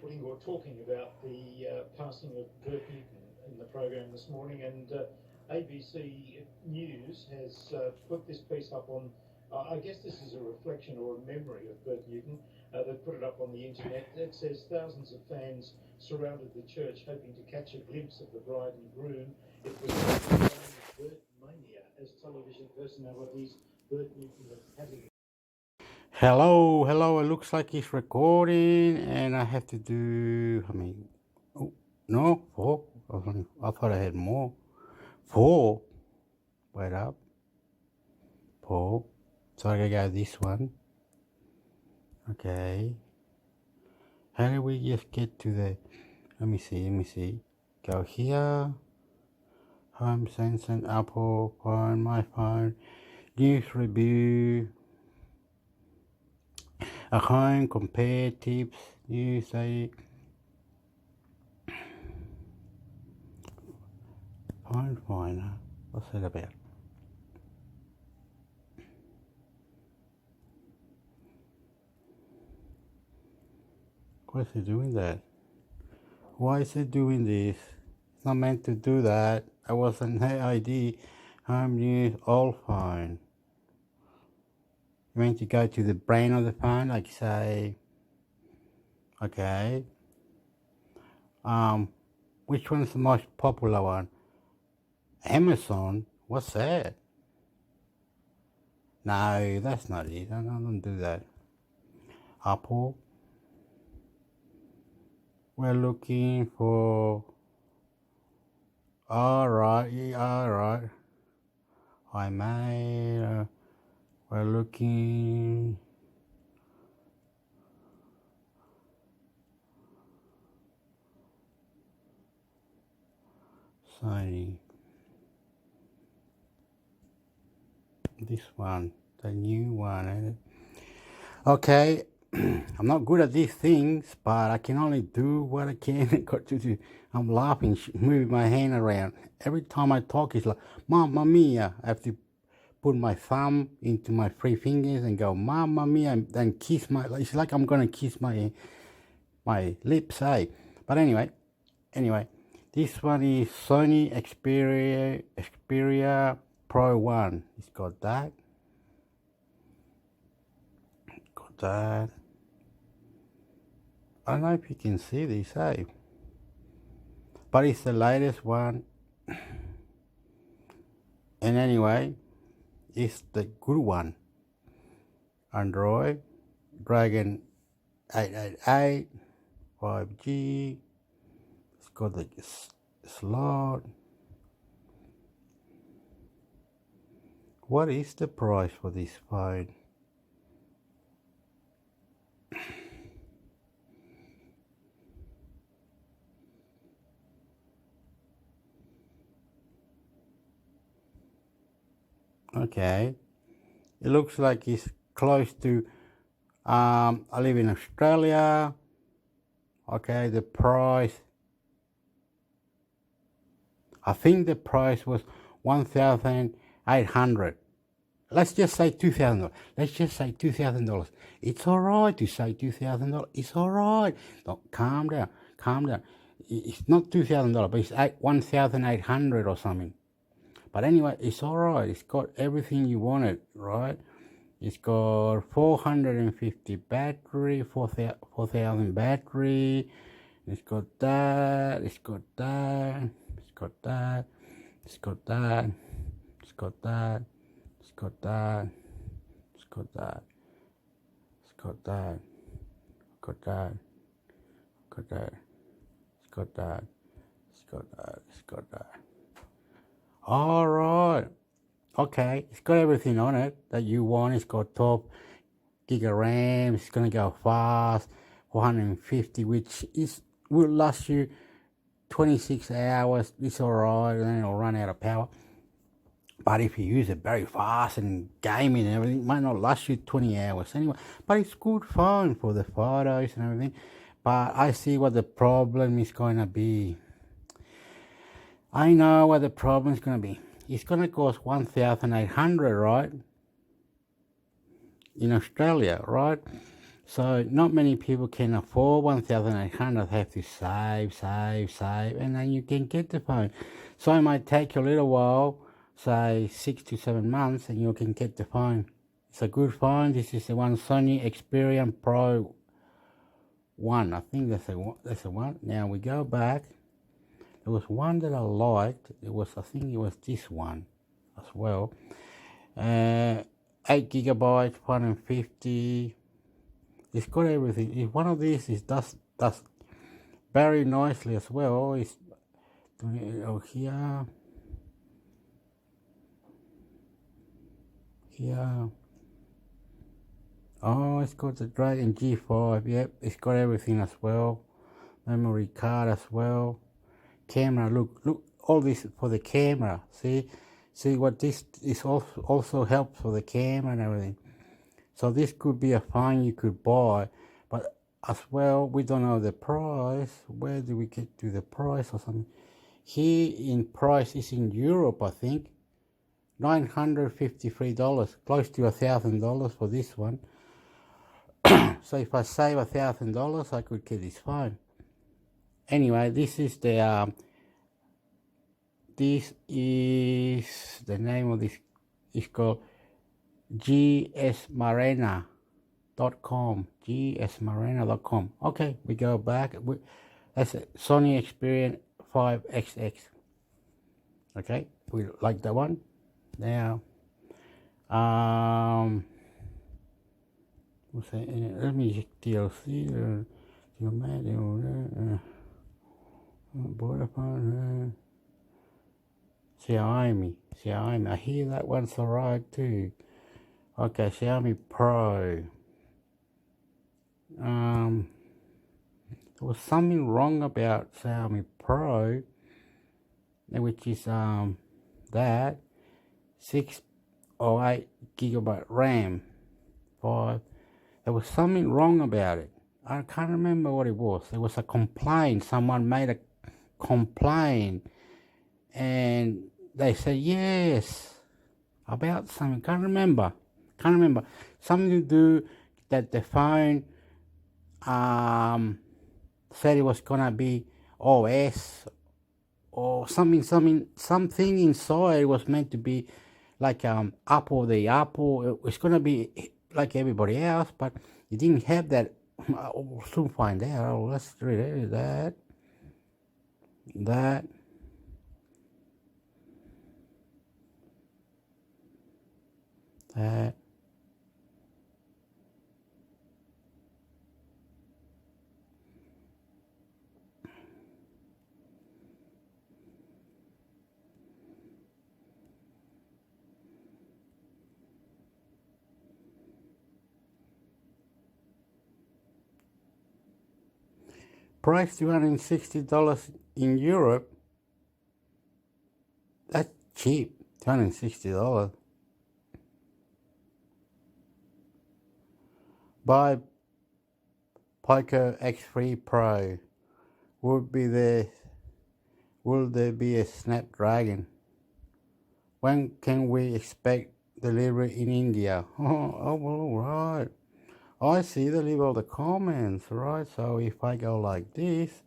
putting or talking about the passing of Bert Newton in the program this morning, and ABC News has put this piece up on, I guess this is a reflection or a memory of Bert Newton. They've put it up on the internet. It says thousands of fans surrounded the church hoping to catch a glimpse of the bride and groom. It was Bert Mania as television personalities Bert Newton had. Hello, it looks like it's recording, and I have to do, no, 4. I thought I had more. 4. Wait up. 4. So I gotta go this one. Okay. How do we just get to the, let me see. Go here. Home, Samsung, Apple, phone, my phone, news review. A home, compare, tips, news, say, phone finder. What's that about? Why is it doing that? Why is it doing this? It's not meant to do that. I wasn't ID. Home, news, all phone. You meant to go to the brain of the phone, like say, okay. Which one's the most popular one? Amazon? What's that? No, that's not it. I don't do that. Apple. We're looking for. Alright. I made. We're looking. Sony. This one, the new one. Okay, I'm not good at these things, but I can only do what I can. Got to do. I'm laughing, moving my hand around. Every time I talk, it's like, Mamma Mia. I have to put my thumb into my 3 fingers and go, Mamma Mia, and then kiss my, it's like I'm going to kiss my lips, eh? But anyway, this one is Sony Xperia Pro 1. It's got that. I don't know if you can see this, eh? But it's the latest one. And anyway, it's the good one. Android, Dragon 888, 5G. It's got the slot. What is the price for this phone? Okay, it looks like it's close to, I live in Australia. Okay, the price, I think the price was 1,800. Let's just say $2,000. Let's just say $2,000. It's all right to say $2,000. It's all right. Don't, calm down. It's not $2,000, but it's 1,800 or something. But anyway, it's all right. It's got everything you wanted, right? It's got 450 battery, 4,000 battery. It's got that. It's got that. It's got that. It's got that. It's got that. It's got that. It's got that. It's got that. Got that. Got that. It's got that. It's got that. It's got that. All right. Okay. It's got everything on it that you want. It's got 12 gig of RAM. It's gonna go fast. 450, which will last you 26 hours. It's all right, and then it'll run out of power. But if you use it very fast and gaming and everything, it might not last you 20 hours anyway. But it's good phone for the photos and everything. But I see what the problem is going to be. I know what the problem is going to be. It's going to cost 1,800, right? In Australia, right? So not many people can afford 1,800. They have to save, and then you can get the phone. So it might take a little while, say 6 to 7 months, and you can get the phone. It's a good phone. This is the one, Sony Xperia Pro 1. I think that's the one. Now we go back. There was one that I liked. I think it was this one as well. 8 gigabytes, 150. It's got everything. If one of these does very nicely as well. It's here. Oh, it's got the Dragon G5. Yep, it's got everything as well. Memory card as well. Camera. Look. All this for the camera. See what this is also helps for the camera and everything. So this could be a phone you could buy, but as well, we don't know the price. Where do we get to the price or something? Here in price is in Europe, I think. $953, close to $1,000 for this one. So if I save $1,000, I could get this phone. Anyway, this is the name of this. It's called gsmarena.com. gsmarena.com. Okay, we go back. That's a Sony Xperia 5XX. Okay, we like that one. Now, what's that? Let me check DLC. Vodafone. Xiaomi. I hear that one's alright too. Okay, Xiaomi Pro. There was something wrong about Xiaomi Pro, which is that 6 or 8 gigabyte RAM. 5. There was something wrong about it. I can't remember what it was. There was a complaint. Someone made a complaint, and they said yes about something. Can't remember. Something to do that the phone said it was gonna be OS or something inside. It was meant to be like Apple. It's gonna be like everybody else, but it didn't have that. We'll soon find out. Let's read it. That. Price $260 in Europe. That's cheap. $260. Buy Pico X3 Pro. Will there be a Snapdragon? When can we expect delivery in India? Oh, well, right. I see they leave all the comments, right? So if I go like this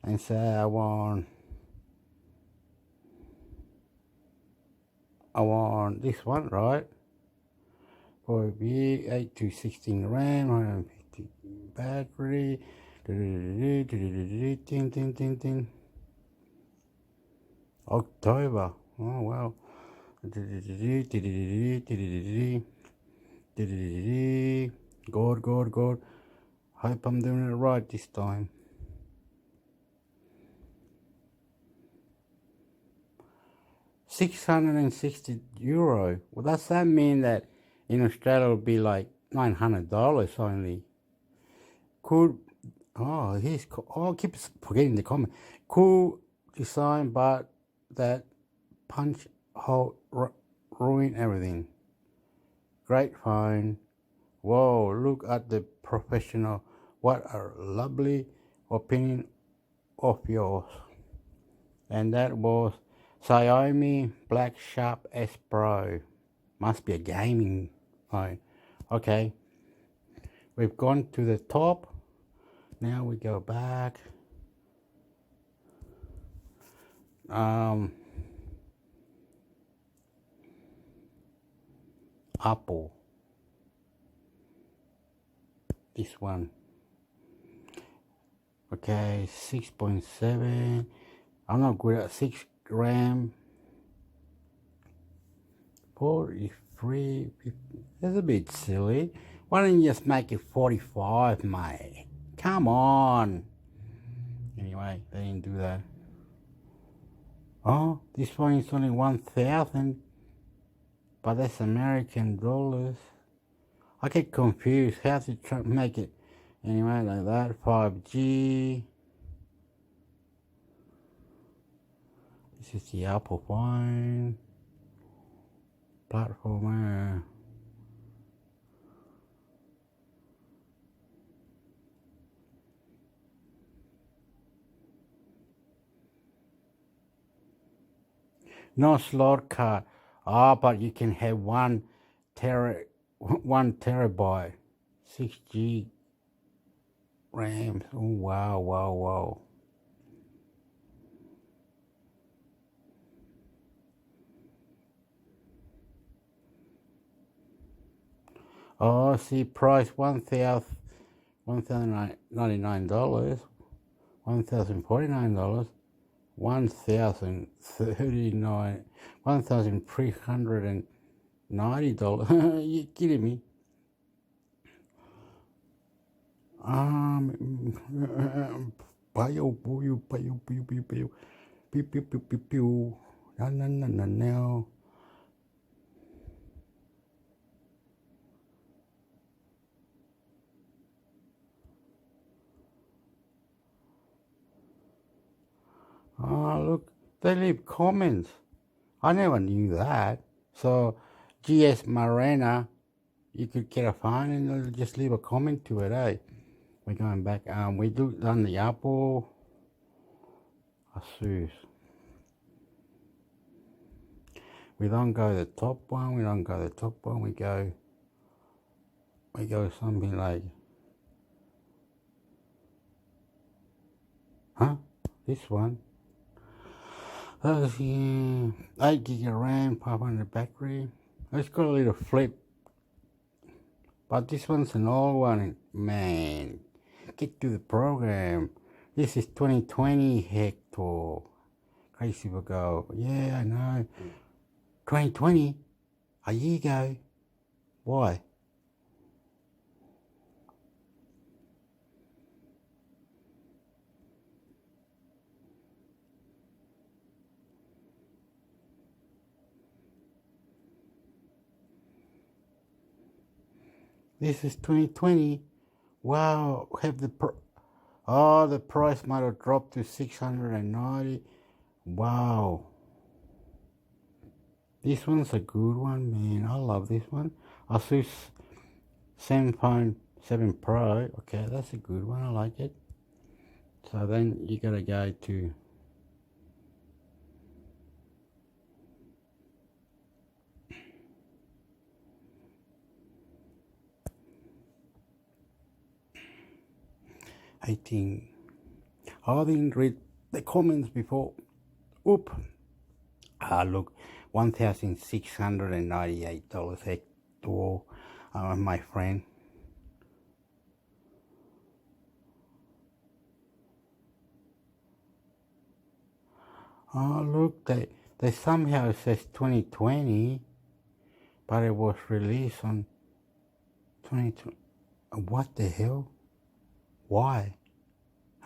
and say I want this one, right? For be 8 to 16 RAM, 150 battery. October. Oh wow. Good. Hope I'm doing it right this time. €660. Well, does that mean that in Australia it'll be like $900 only? I keep forgetting the comment. Cool design, but that punch hole ruin everything. Great phone. Whoa, look at the professional. What a lovely opinion of yours. And that was Xiaomi Black Sharp S Pro. Must be a gaming phone. Okay. We've gone to the top. Now we go back. Apple. This one. Okay, 6.7. I'm not good at 6 gram. 43. That's a bit silly. Why don't you just make it 45, mate? Come on. Anyway, they didn't do that. Oh, this one is only 1,000. But that's American dollars. I get confused how to try to make it. Anyway, like that. 5G. This is the Apple phone. Platform. No slot card. But you can have 1 terabyte, 6G RAM. Oh, wow. Oh, see, price $1,099, $1,049, $1,039, $1,039, $1,390. You kidding me? No. Oh, look, they leave comments. I never knew that. So, GS Marina, you could get a phone and they'll just leave a comment to it, eh? We're going back. We done the Apple. Asus. We don't go the top one. We go something like, this one. That's 8 gig of RAM, 500 battery. It's got a little flip. But this one's an old one, man. Get to the program. This is 2020, Hector. Crazy ago. Yeah, I know. 2020? A year ago. Why? This is 2020. Wow, the price might have dropped to 690. Wow. This one's a good one, man. I love this one. Asus Zenfone 7 Pro. Okay, that's a good one. I like it. So then you gotta go to I didn't read the comments before. Look, $1,698 Hector, my friend. Oh, look, they somehow says 2020, but it was released on 2020. What the hell? Why?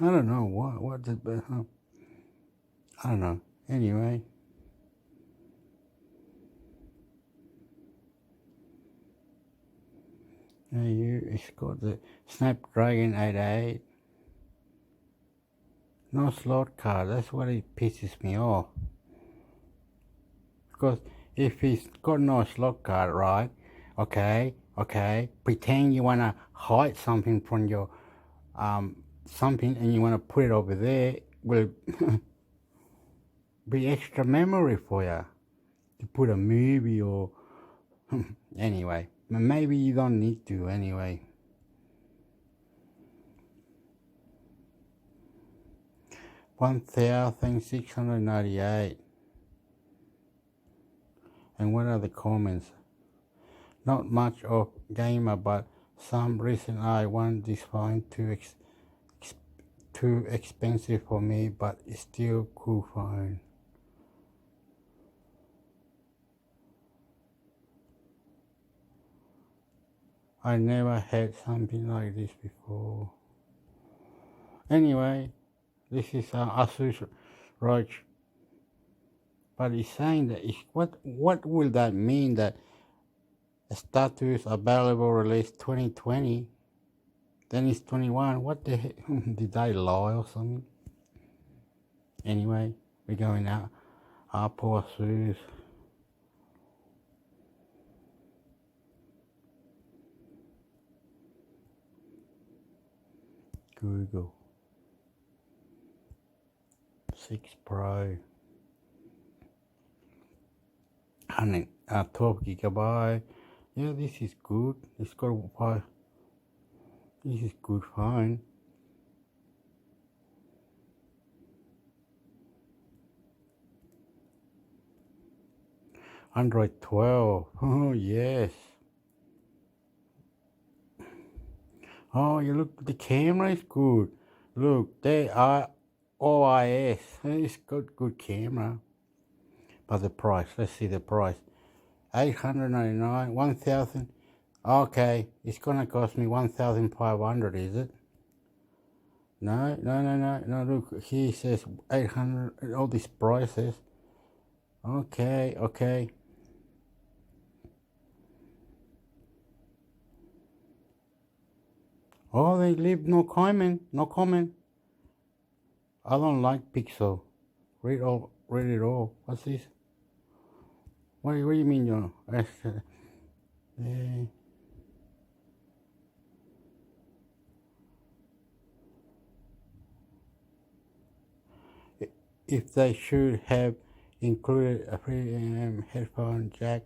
I don't know. What did I don't know. Anyway. It's got the Snapdragon 88. No slot card. That's what it pisses me off. Because if it's got no slot card, right? Okay. Pretend you want to hide something from your something and you want to put it over there. Will be extra memory for you to put a movie or anyway. Maybe you don't need to anyway. 1,698. And what are the comments? Not much of gamer, but some reason I want this phone too expensive for me, but it's still cool phone. I never had something like this before. Anyway, this is Asus Roach. But it's saying that what will that mean, that status available release 2020, then it's 21? What the heck? Did I lie or something? Anyway, we're going out. Apple Asus. Google 6 Pro 12 gigabyte. Yeah, this is good. It's got this is good phone. Android 12. Oh yes. Oh, you look, the camera is good. Look, they are OIS. It's got good camera. But the price, let's see the price. 899, 1,000. Okay, it's gonna cost me 1,500, is it? No. Look, here it says 800. All these prices. Okay. Oh, they leave no comment. I don't like Pixel. Read it all. What's this? What do you mean, you know? If they should have included a free headphone jack,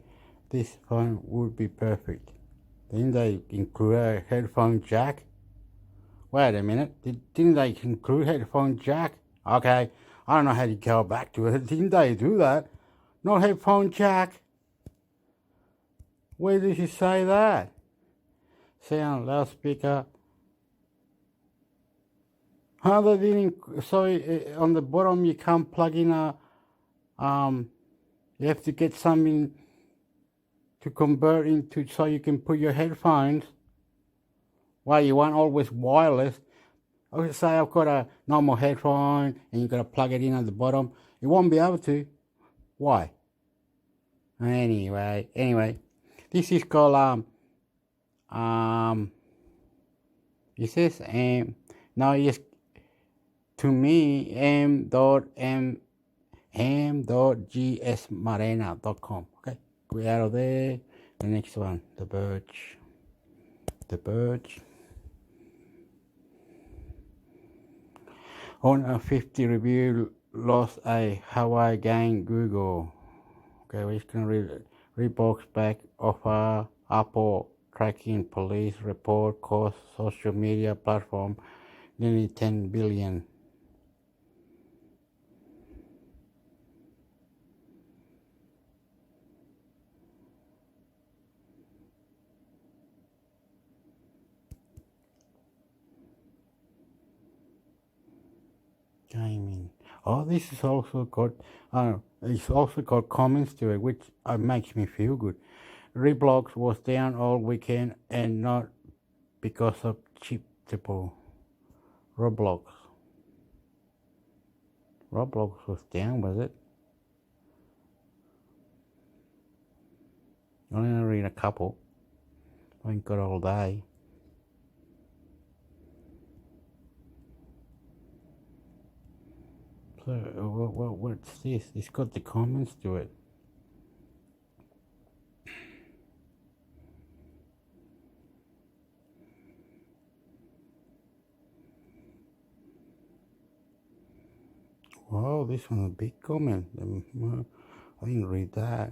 this phone would be perfect. Didn't they include a headphone jack? Wait a minute, didn't they include headphone jack? Okay, I don't know how to go back to it. Didn't they do that? No headphone jack. Where did you say that? Sound loudspeaker. How they didn't? So on the bottom you can't plug in a. You have to get something to convert into so you can put your headphones. Why you want always wireless? Okay, say I've got a normal headphone and you got to plug it in at the bottom. You won't be able to. Why? Anyway, this is called it says now it's to me m.gsmarena.com. Okay, go out of there. The next one, the birch. On a 50 review lost a Hawaii gang Google. Okay, we're just gonna read box back offer Apple tracking police report cost social media platform nearly 10 billion. Gaming. Oh, this is also got. It's also got comments to it, which makes me feel good. Roblox was down all weekend, and not because of cheap people. Roblox was down, was it? I only read a couple. I ain't got all day. So, what's this? It's got the comments to it. Wow, this one's a big comment. I didn't read that.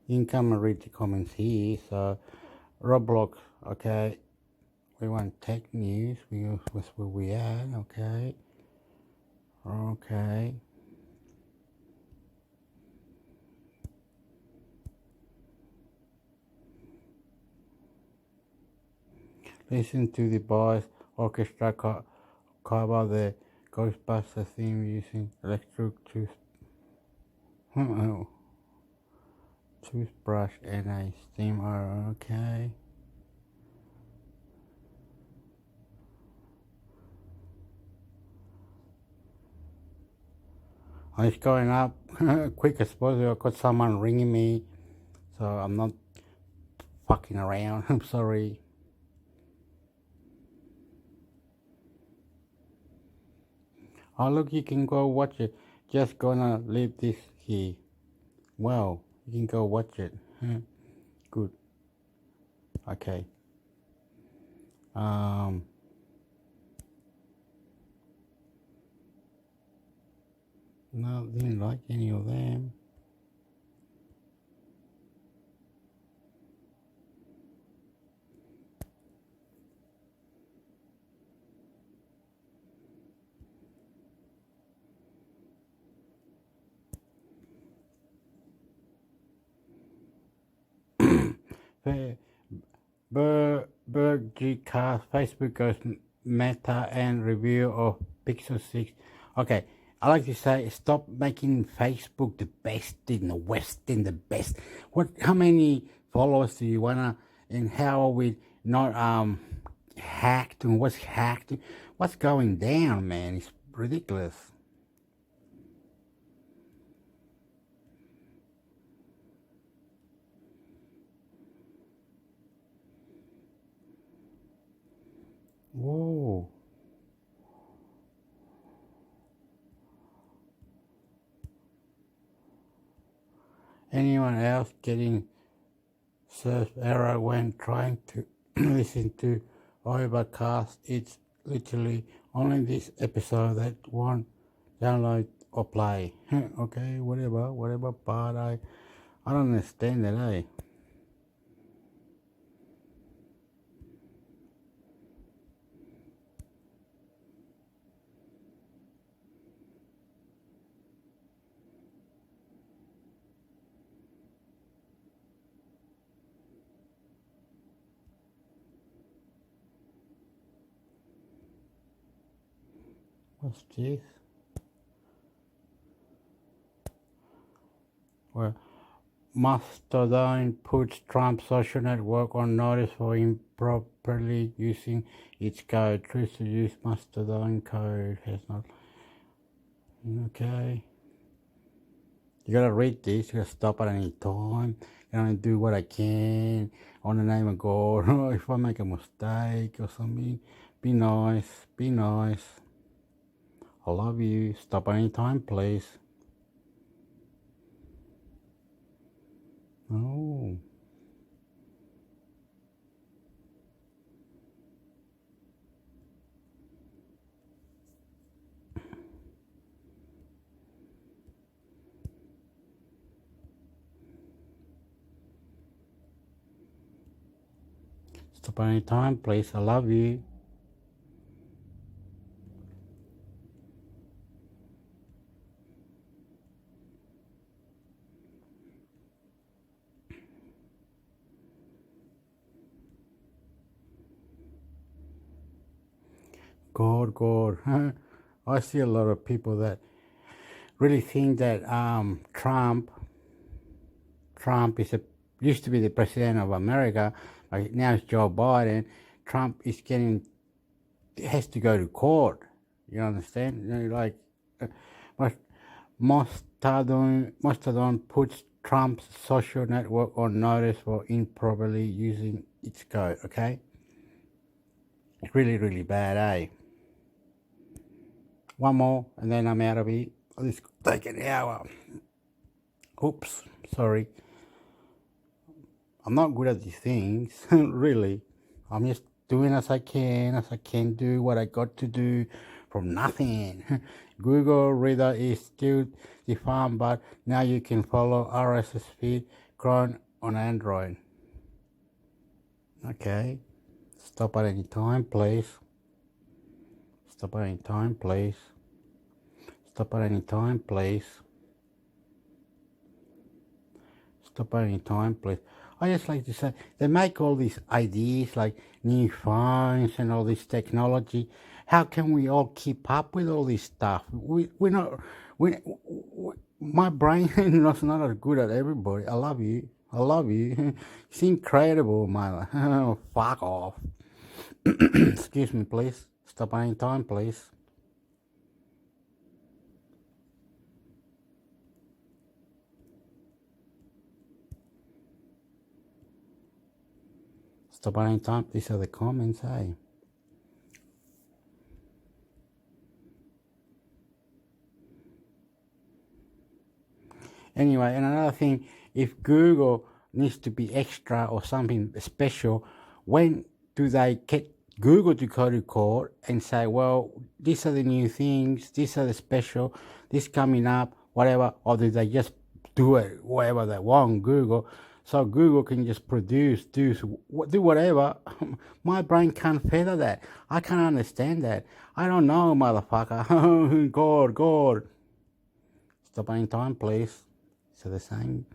You can come and read the comments here. So, Roblox, okay. We want tech news. That's where we at, okay. Okay. Listen to the boys orchestra cover the Ghostbusters theme using electric toothbrush and a steamer. Okay. It's going up quick as possible. I've got someone ringing me, so I'm not fucking around. I'm sorry. Oh look, you can go watch it. Just gonna leave this here. Wow, you can go watch it. Good. Okay. No, didn't like any of them. Berg G Cast, Facebook goes meta and review of Pixel 6. Okay, I like to say stop making Facebook the best in the West, in the best. How many followers do you wanna, and how are we not hacked, and what's going down, man? It's ridiculous. Whoa. Anyone else getting search error when trying to listen to Overcast? It's literally only this episode that won't download or play. Okay, whatever, but I don't understand that, eh? What's this? Well, Mastodon puts Trump's social network on notice for improperly using its code. Tries to use Mastodon code has not. Okay. You gotta read this. You gotta stop at any time. You gotta do what I can on the name of God. If I make a mistake or something, be nice. Be nice. I love you. Stop any time, please. Oh. Stop any time, please. I love you. God. I see a lot of people that really think that Trump used to be the president of America, like now it's Joe Biden. Trump has to go to court. You understand? You know, like Mastodon puts Trump's social network on notice for improperly using its code. Okay, it's really, really bad, eh? One more, and then I'm out of here. This take an hour. Oops, sorry. I'm not good at these things, really. I'm just doing as I can do what I got to do from nothing. Google Reader is still defunct, but now you can follow RSS feed Chrome on Android. Okay. Stop at any time, please. Stop at any time, please. Stop at any time, please. Stop at any time, please. I just like to say, they make all these ideas like new phones and all this technology. How can we all keep up with all this stuff? My brain is not as good as everybody. I love you. I love you. It's incredible, man. Fuck off. Excuse me, please. Stop any time, please. Stop any time. These are the comments, hey. Anyway, and another thing, if Google needs to be extra or something special, when do they get Google to go to court and say, well, these are the new things, these are the special, this coming up, whatever, or do they just do it whatever they want, Google, so Google can just do whatever? My brain can't feather that. I can't understand that. I don't know, motherfucker. God. Stop any time, please. So the same.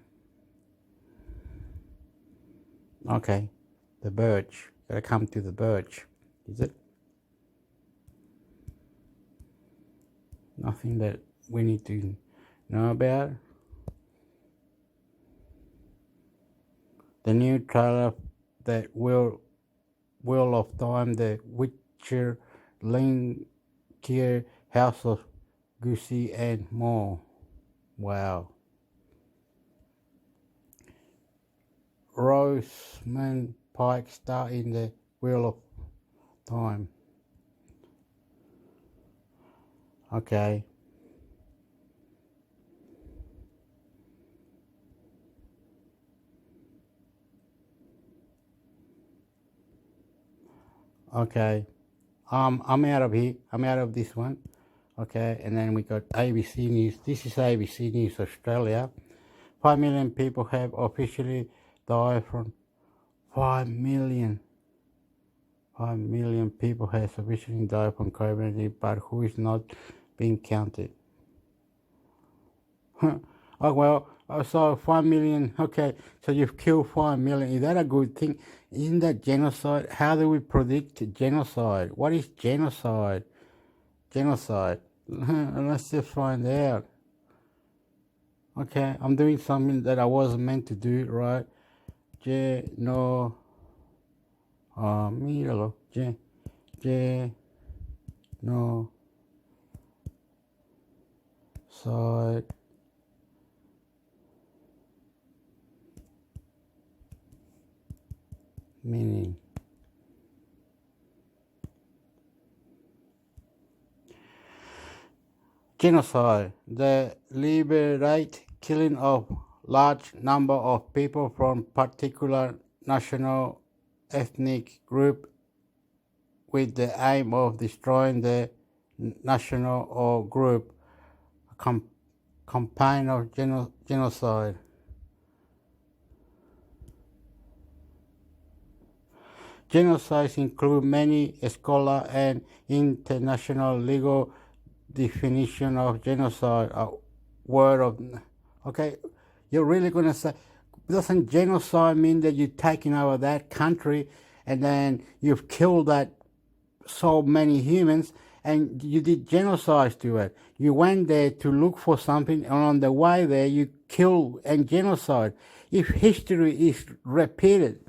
Okay, the birch. Gotta come to the birch. Is it? Nothing that we need to know about. The new trailer that Wheel of Time, The Witcher, Linkier, House of Goosey, and more. Wow. Rosamund Pike star in The Wheel of Time. Okay. Okay. I'm out of here. I'm out of this one. Okay, and then we got ABC News. This is ABC News Australia. 5 million people have officially died from 5 million people has officially died from COVID-19, but who is not being counted? Oh well, so 5 million. Okay, so you've killed 5 million. Is that a good thing? Isn't that genocide? How do we predict genocide? What is genocide? Genocide. Let's just find out. Okay, I'm doing something that I wasn't meant to do, right? Míralo. Side. Meaning. Genocide, the deliberate killing of large number of people from particular national ethnic group with the aim of destroying the national or group, campaign of genocide. Genocides include many scholar and international legal definition of genocide. A word of, okay, you're really going to say, doesn't genocide mean that you're taking over that country and then you've killed that so many humans and you did genocide to it? You went there to look for something and on the way there you kill and genocide. If history is repeated,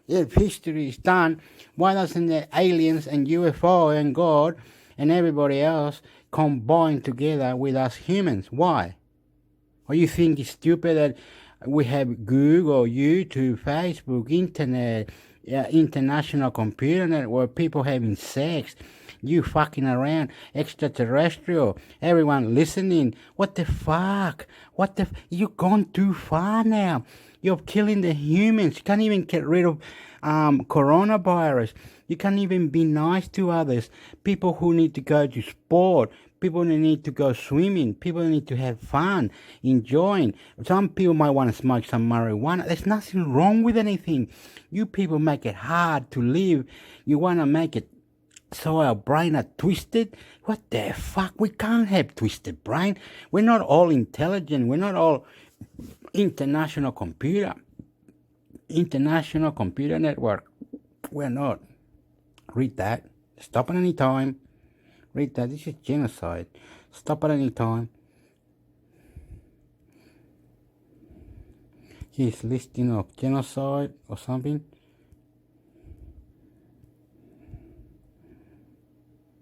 if history is done, why doesn't the aliens and UFO and God and everybody else combine together with us humans? Why? Or you think it's stupid that we have Google, YouTube, Facebook, internet, international computer network, people having sex, you fucking around, extraterrestrial, everyone listening. What the fuck? You've gone too far now. You're killing the humans. You can't even get rid of coronavirus. You can't even be nice to others. People who need to go to sport, People need to go swimming. People need to have fun, enjoying. Some people might want to smoke some marijuana. There's nothing wrong with anything. You people make it hard to live. You want to make it so our brain are twisted. What the fuck? We can't have twisted brain. We're not all intelligent. We're not all international computer network. We're not. Read that. Stop at any time. Read that. This is genocide. Stop at any time. He's listing of genocide or something.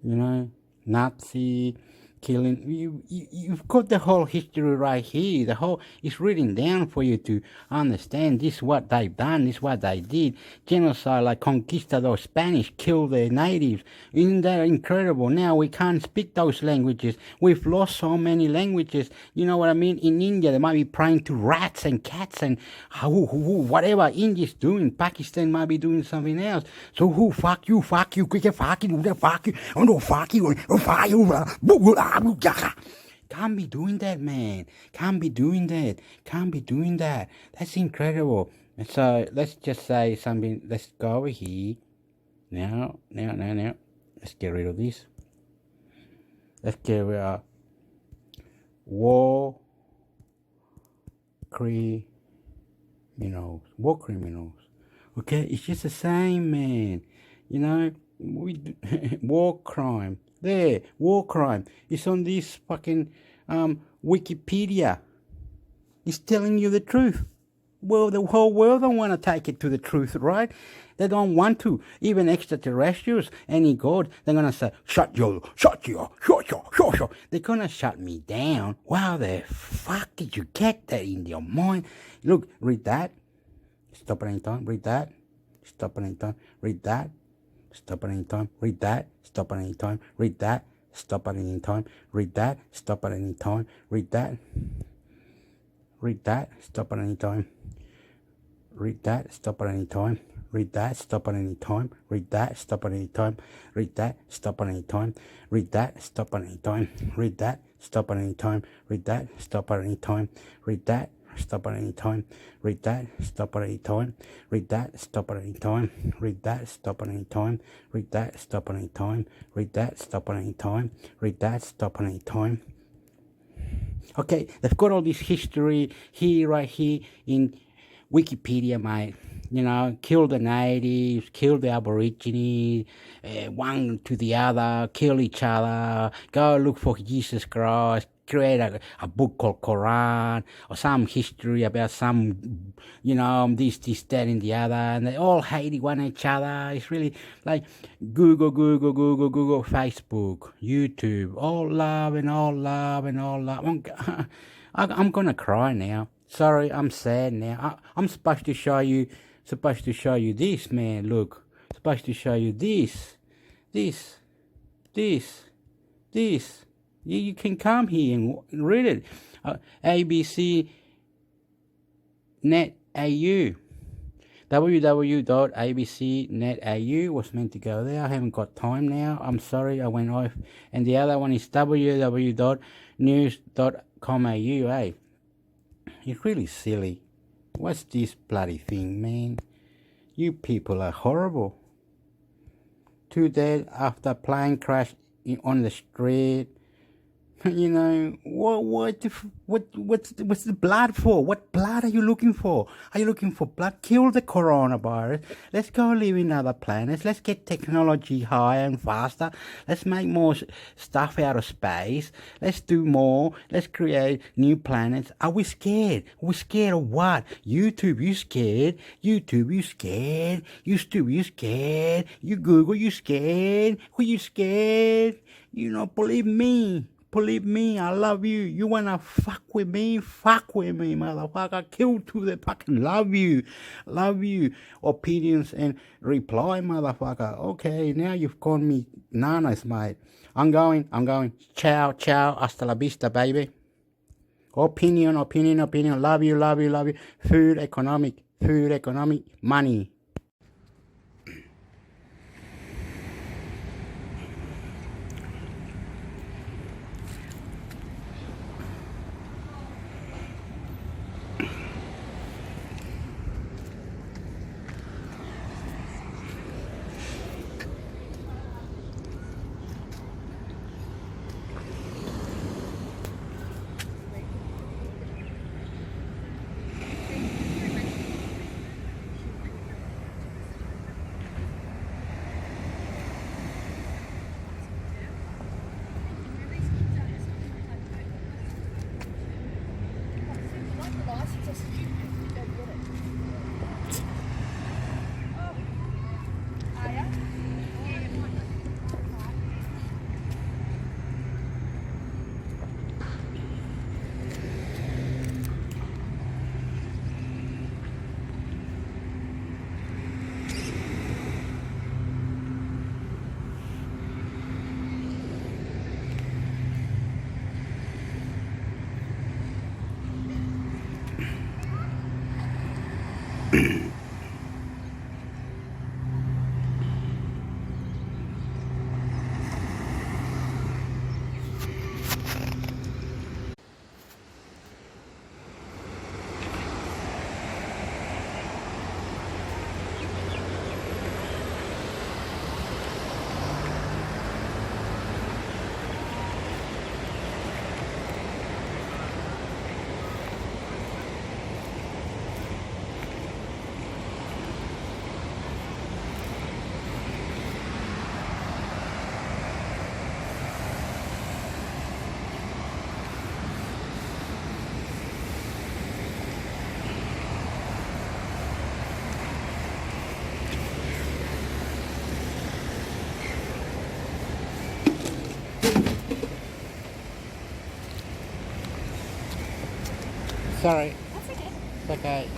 You know, Nazi killing. You've got the whole history right here. The whole it's written down for you to understand. This is what they've done. This is what they did. Genocide, like conquistadors, Spanish killed their natives. Isn't that incredible? Now we can't speak those languages. We've lost so many languages. You know what I mean? In India, they might be praying to rats and cats and whatever India's doing. Pakistan might be doing something else. So who fuck you, fuck you, quick fuck you, fuck you, fuck you, fuck you. Can't be doing that, man. Can't be doing that. Can't be doing that. That's incredible. So let's just say something. Let's go over here. Now. Let's get rid of this. Let's get rid of war criminals. War criminals. Okay, it's just the same, man. You know, war crime. There, war crime. It's on this fucking Wikipedia. It's telling you the truth. Well, the whole world don't want to take it to the truth, right? They don't want to. Even extraterrestrials, any god, they're going to say, shut you. They're going to shut me down. Wow, the fuck did you get that in your mind? Look, read that. Stop at any time. Read that. Stop at any time. Read that. Stop at any time. Read that. Stop at any time. Read that. Stop at any time. Read that. Stop at any time. Read that. Read that. Stop at any time. Read that. Stop at any time. Read that. Stop at any time. Read that. Stop at any time. Read that. Stop at any time. Read that. Stop at any time. Read that. Stop at any time. Read that. Stop at any time. Read that. Stop at any time. Read that. Stop at any time. Read that. Stop at any time. Read that. Stop at any time. Read that. Stop at any time. Read that. Stop at any time. Read that. Stop at any time. Okay, they've got all this history here, right here in Wikipedia, mate. You know, kill the natives, kill the aborigines, one to the other, kill each other, go look for Jesus Christ, create a book called Quran, or some history about some, you know, this, that, and the other, and they all hate one each other. It's really like Google, Facebook, YouTube, all love and all love and all love. I'm gonna cry now. Sorry, I'm sad now. I'm supposed to show you this, man. Look, supposed to show you this. You can come here and read it. ABC Net AU. www.abcnet.au was meant to go there. I haven't got time now. I'm sorry, I went off. And the other one is www.news.com.au. Eh? It's really silly. What's this bloody thing, man? You people are horrible. 2 dead after plane crash on the street. You know, what's the blood for? What blood are you looking for? Are you looking for blood? Kill the coronavirus. Let's go live in other planets. Let's get technology higher and faster. Let's make more stuff out of space. Let's do more. Let's create new planets. Are we scared? We're scared of what? YouTube, you scared? YouTube, you scared? YouTube, you scared? You Google, you scared? Who you scared? You know, believe me. Believe me, I love you. You wanna fuck with me? Fuck with me, motherfucker. Kill to the fucking love you. Love you. Opinions and reply, motherfucker. Okay, now you've called me nanas, mate. I'm going. Ciao. Hasta la vista, baby. Opinion. Love you. Food economic. Money. Sorry. That's okay. It's okay.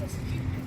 Just